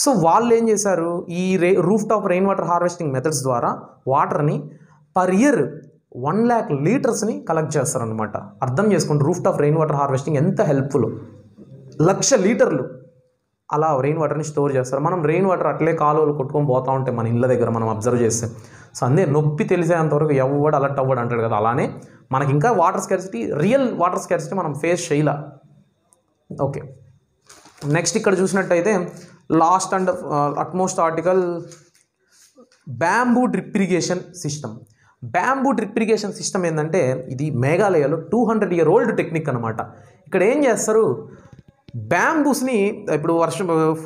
సో వాళ్ళు ఏం చేశారు, ఈ roof top rain water harvesting methods ద్వారా వాటర్ని పర్ ఇయర్ 1 lakh లీటర్స్ని కలెక్ట్ చేస్తారనమాట. అర్థం చేసుకోండి roof top rain water harvesting ఎంత హెల్ప్ఫుల్. 1,00,000 లీటర్లు అలా రెయిన్ వాటర్ని స్టోర్ చేస్తారు. మనం రెయిన్ వాటర్ అట్లే కాలువలు కొట్టుకొని పోతూ ఉంటాయి మన ఇళ్ళ దగ్గర, మనం అబ్జర్వ్ చేస్తే. సో అందే నొప్పి తెలిసేంతవరకు ఎవడు అలర్ట్ అవ్వడు అంటాడు కదా, అలానే మనకి ఇంకా water scarcity, real water scarcity మనం ఫేస్ చేయాల. ఓకే, నెక్స్ట్ ఇక్కడ చూసినట్టయితే last and utmost article, bamboo drip irrigation system. Bamboo drip irrigation system ఏంటంటే ఇది మేఘాలయలో 200-year-old టెక్నిక్ అనమాట. ఇక్కడ ఏం చేస్తారు, బ్యాంబూస్ని ఇప్పుడు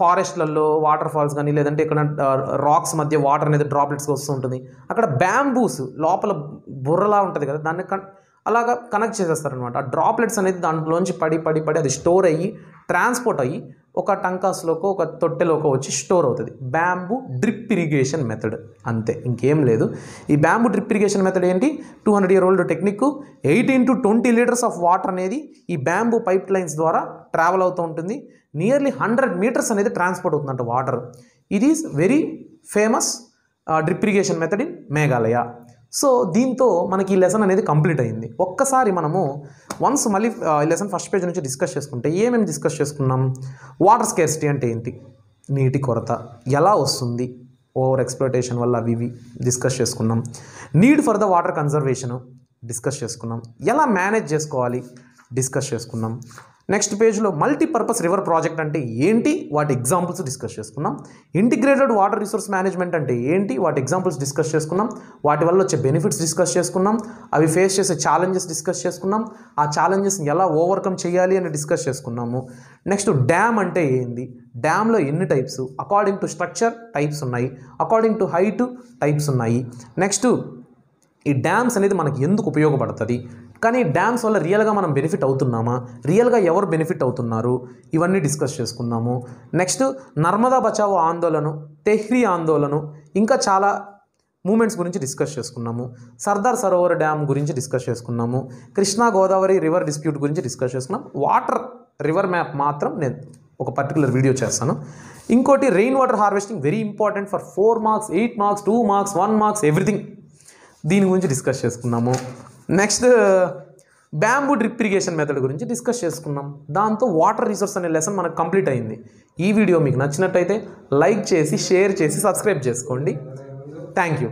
ఫారెస్ట్లలో వాటర్ ఫాల్స్ కానీ లేదంటే ఇక్కడ రాక్స్ మధ్య వాటర్ అనేది డ్రాప్లెట్స్గా వస్తూ ఉంటుంది. అక్కడ బ్యాంబూస్ లోపల బుర్రలా ఉంటుంది కదా, దాన్ని అలాగా కనెక్ట్ చేసేస్తారనమాట. ఆ డ్రాప్లెట్స్ అనేది దాంట్లోంచి పడి అది స్టోర్ అయ్యి ట్రాన్స్పోర్ట్ అయ్యి ఒక టంకాస్లోకో ఒక తొట్టెలోకో వచ్చి స్టోర్ అవుతుంది. బ్యాంబూ డ్రిప్ ఇరిగేషన్ మెథడ్, అంతే, ఇంకేం లేదు. ఈ బ్యాంబూ డ్రిప్ ఇరిగేషన్ మెథడ్ ఏంటి, 200-year-old technique. 18 to 20 litres of water అనేది ఈ బ్యాంబూ పైప్ లైన్స్ ద్వారా ట్రావెల్ అవుతూ ఉంటుంది. నియర్లీ 100 meters అనేది ట్రాన్స్పోర్ట్ అవుతుందంట వాటర్. ఇది is very famous drip irrigation method in Meghalaya. So దీంతో మనకి ఈ లెసన్ అనేది కంప్లీట్ అయింది. ఒక్కసారి మనము వన్స్ మళ్ళీ ఈ లెసన్ ఫస్ట్ పేజ్ నుంచి డిస్కస్ చేసుకుంటే ఏమేమి డిస్కస్ చేసుకున్నాం, వాటర్ స్కేర్సిటీ అంటే ఏంటి, నీటి కొరత ఎలా వస్తుంది, ఓవర్ ఎక్స్ప్లోటేషన్ వల్ల అవి డిస్కస్ చేసుకున్నాం. Need for the water conservation discuss చేసుకున్నాం. ఎలా మేనేజ్ చేసుకోవాలి డిస్కస్ చేసుకున్నాం. నెక్స్ట్ పేజ్లో మల్టీపర్పస్ రివర్ ప్రాజెక్ట్ అంటే ఏంటి, వాటి ఎగ్జాంపుల్స్ డిస్కస్ చేసుకున్నాం. ఇంటిగ్రేటెడ్ వాటర్ రిసోర్స్ మేనేజ్మెంట్ అంటే ఏంటి, వాటి ఎగ్జాంపుల్స్ డిస్కస్ చేసుకున్నాం. వాటి వల్ల వచ్చే బెనిఫిట్స్ డిస్కస్ చేసుకున్నాం. అవి ఫేస్ చేసే ఛాలెంజెస్ డిస్కస్ చేసుకున్నాం. ఆ ఛాలెంజెస్ని ఎలా ఓవర్కమ్ చేయాలి అని డిస్కస్ చేసుకున్నాము. నెక్స్ట్ డ్యామ్ అంటే ఏంది, డ్యామ్లో ఎన్ని types, according to structure types ఉన్నాయి, అకార్డింగ్ టు హైట్ టైప్స్ ఉన్నాయి. నెక్స్ట్ ఈ డ్యామ్స్ అనేది మనకి ఎందుకు ఉపయోగపడుతుంది, కానీ డ్యామ్స్ వల్ల రియల్గా మనం బెనిఫిట్ అవుతున్నామా, రియల్గా ఎవరు బెనిఫిట్ అవుతున్నారు, ఇవన్నీ డిస్కస్ చేసుకున్నాము. నెక్స్ట్ నర్మదా బచావో ఆందోళన, తెహ్రీ ఆందోళన, ఇంకా చాలా మూమెంట్స్ గురించి డిస్కస్ చేసుకున్నాము. సర్దార్ సరోవర్ డ్యామ్ గురించి డిస్కస్ చేసుకున్నాము. కృష్ణా గోదావరి రివర్ డిస్ప్యూట్ గురించి డిస్కస్ చేసుకున్నాం. వాటర్ రివర్ మ్యాప్ మాత్రం నేను ఒక పర్టికులర్ వీడియో చేస్తాను. ఇంకోటి rain water harvesting very important for 4 marks, 8 marks, 2 marks, 1 marks, everything. దీని గురించి డిస్కస్ చేసుకున్నాము. Next bamboo drip irrigation method గురించి డిస్కస్ చేసుకున్నాం. దాంతో వాటర్ రిసోర్స్ అనే లెసన్ మనకు కంప్లీట్ అయింది. ఈ వీడియో మీకు నచ్చినట్టయితే లైక్ చేసి, షేర్ చేసి, సబ్స్క్రైబ్ చేసుకోండి. Thank you.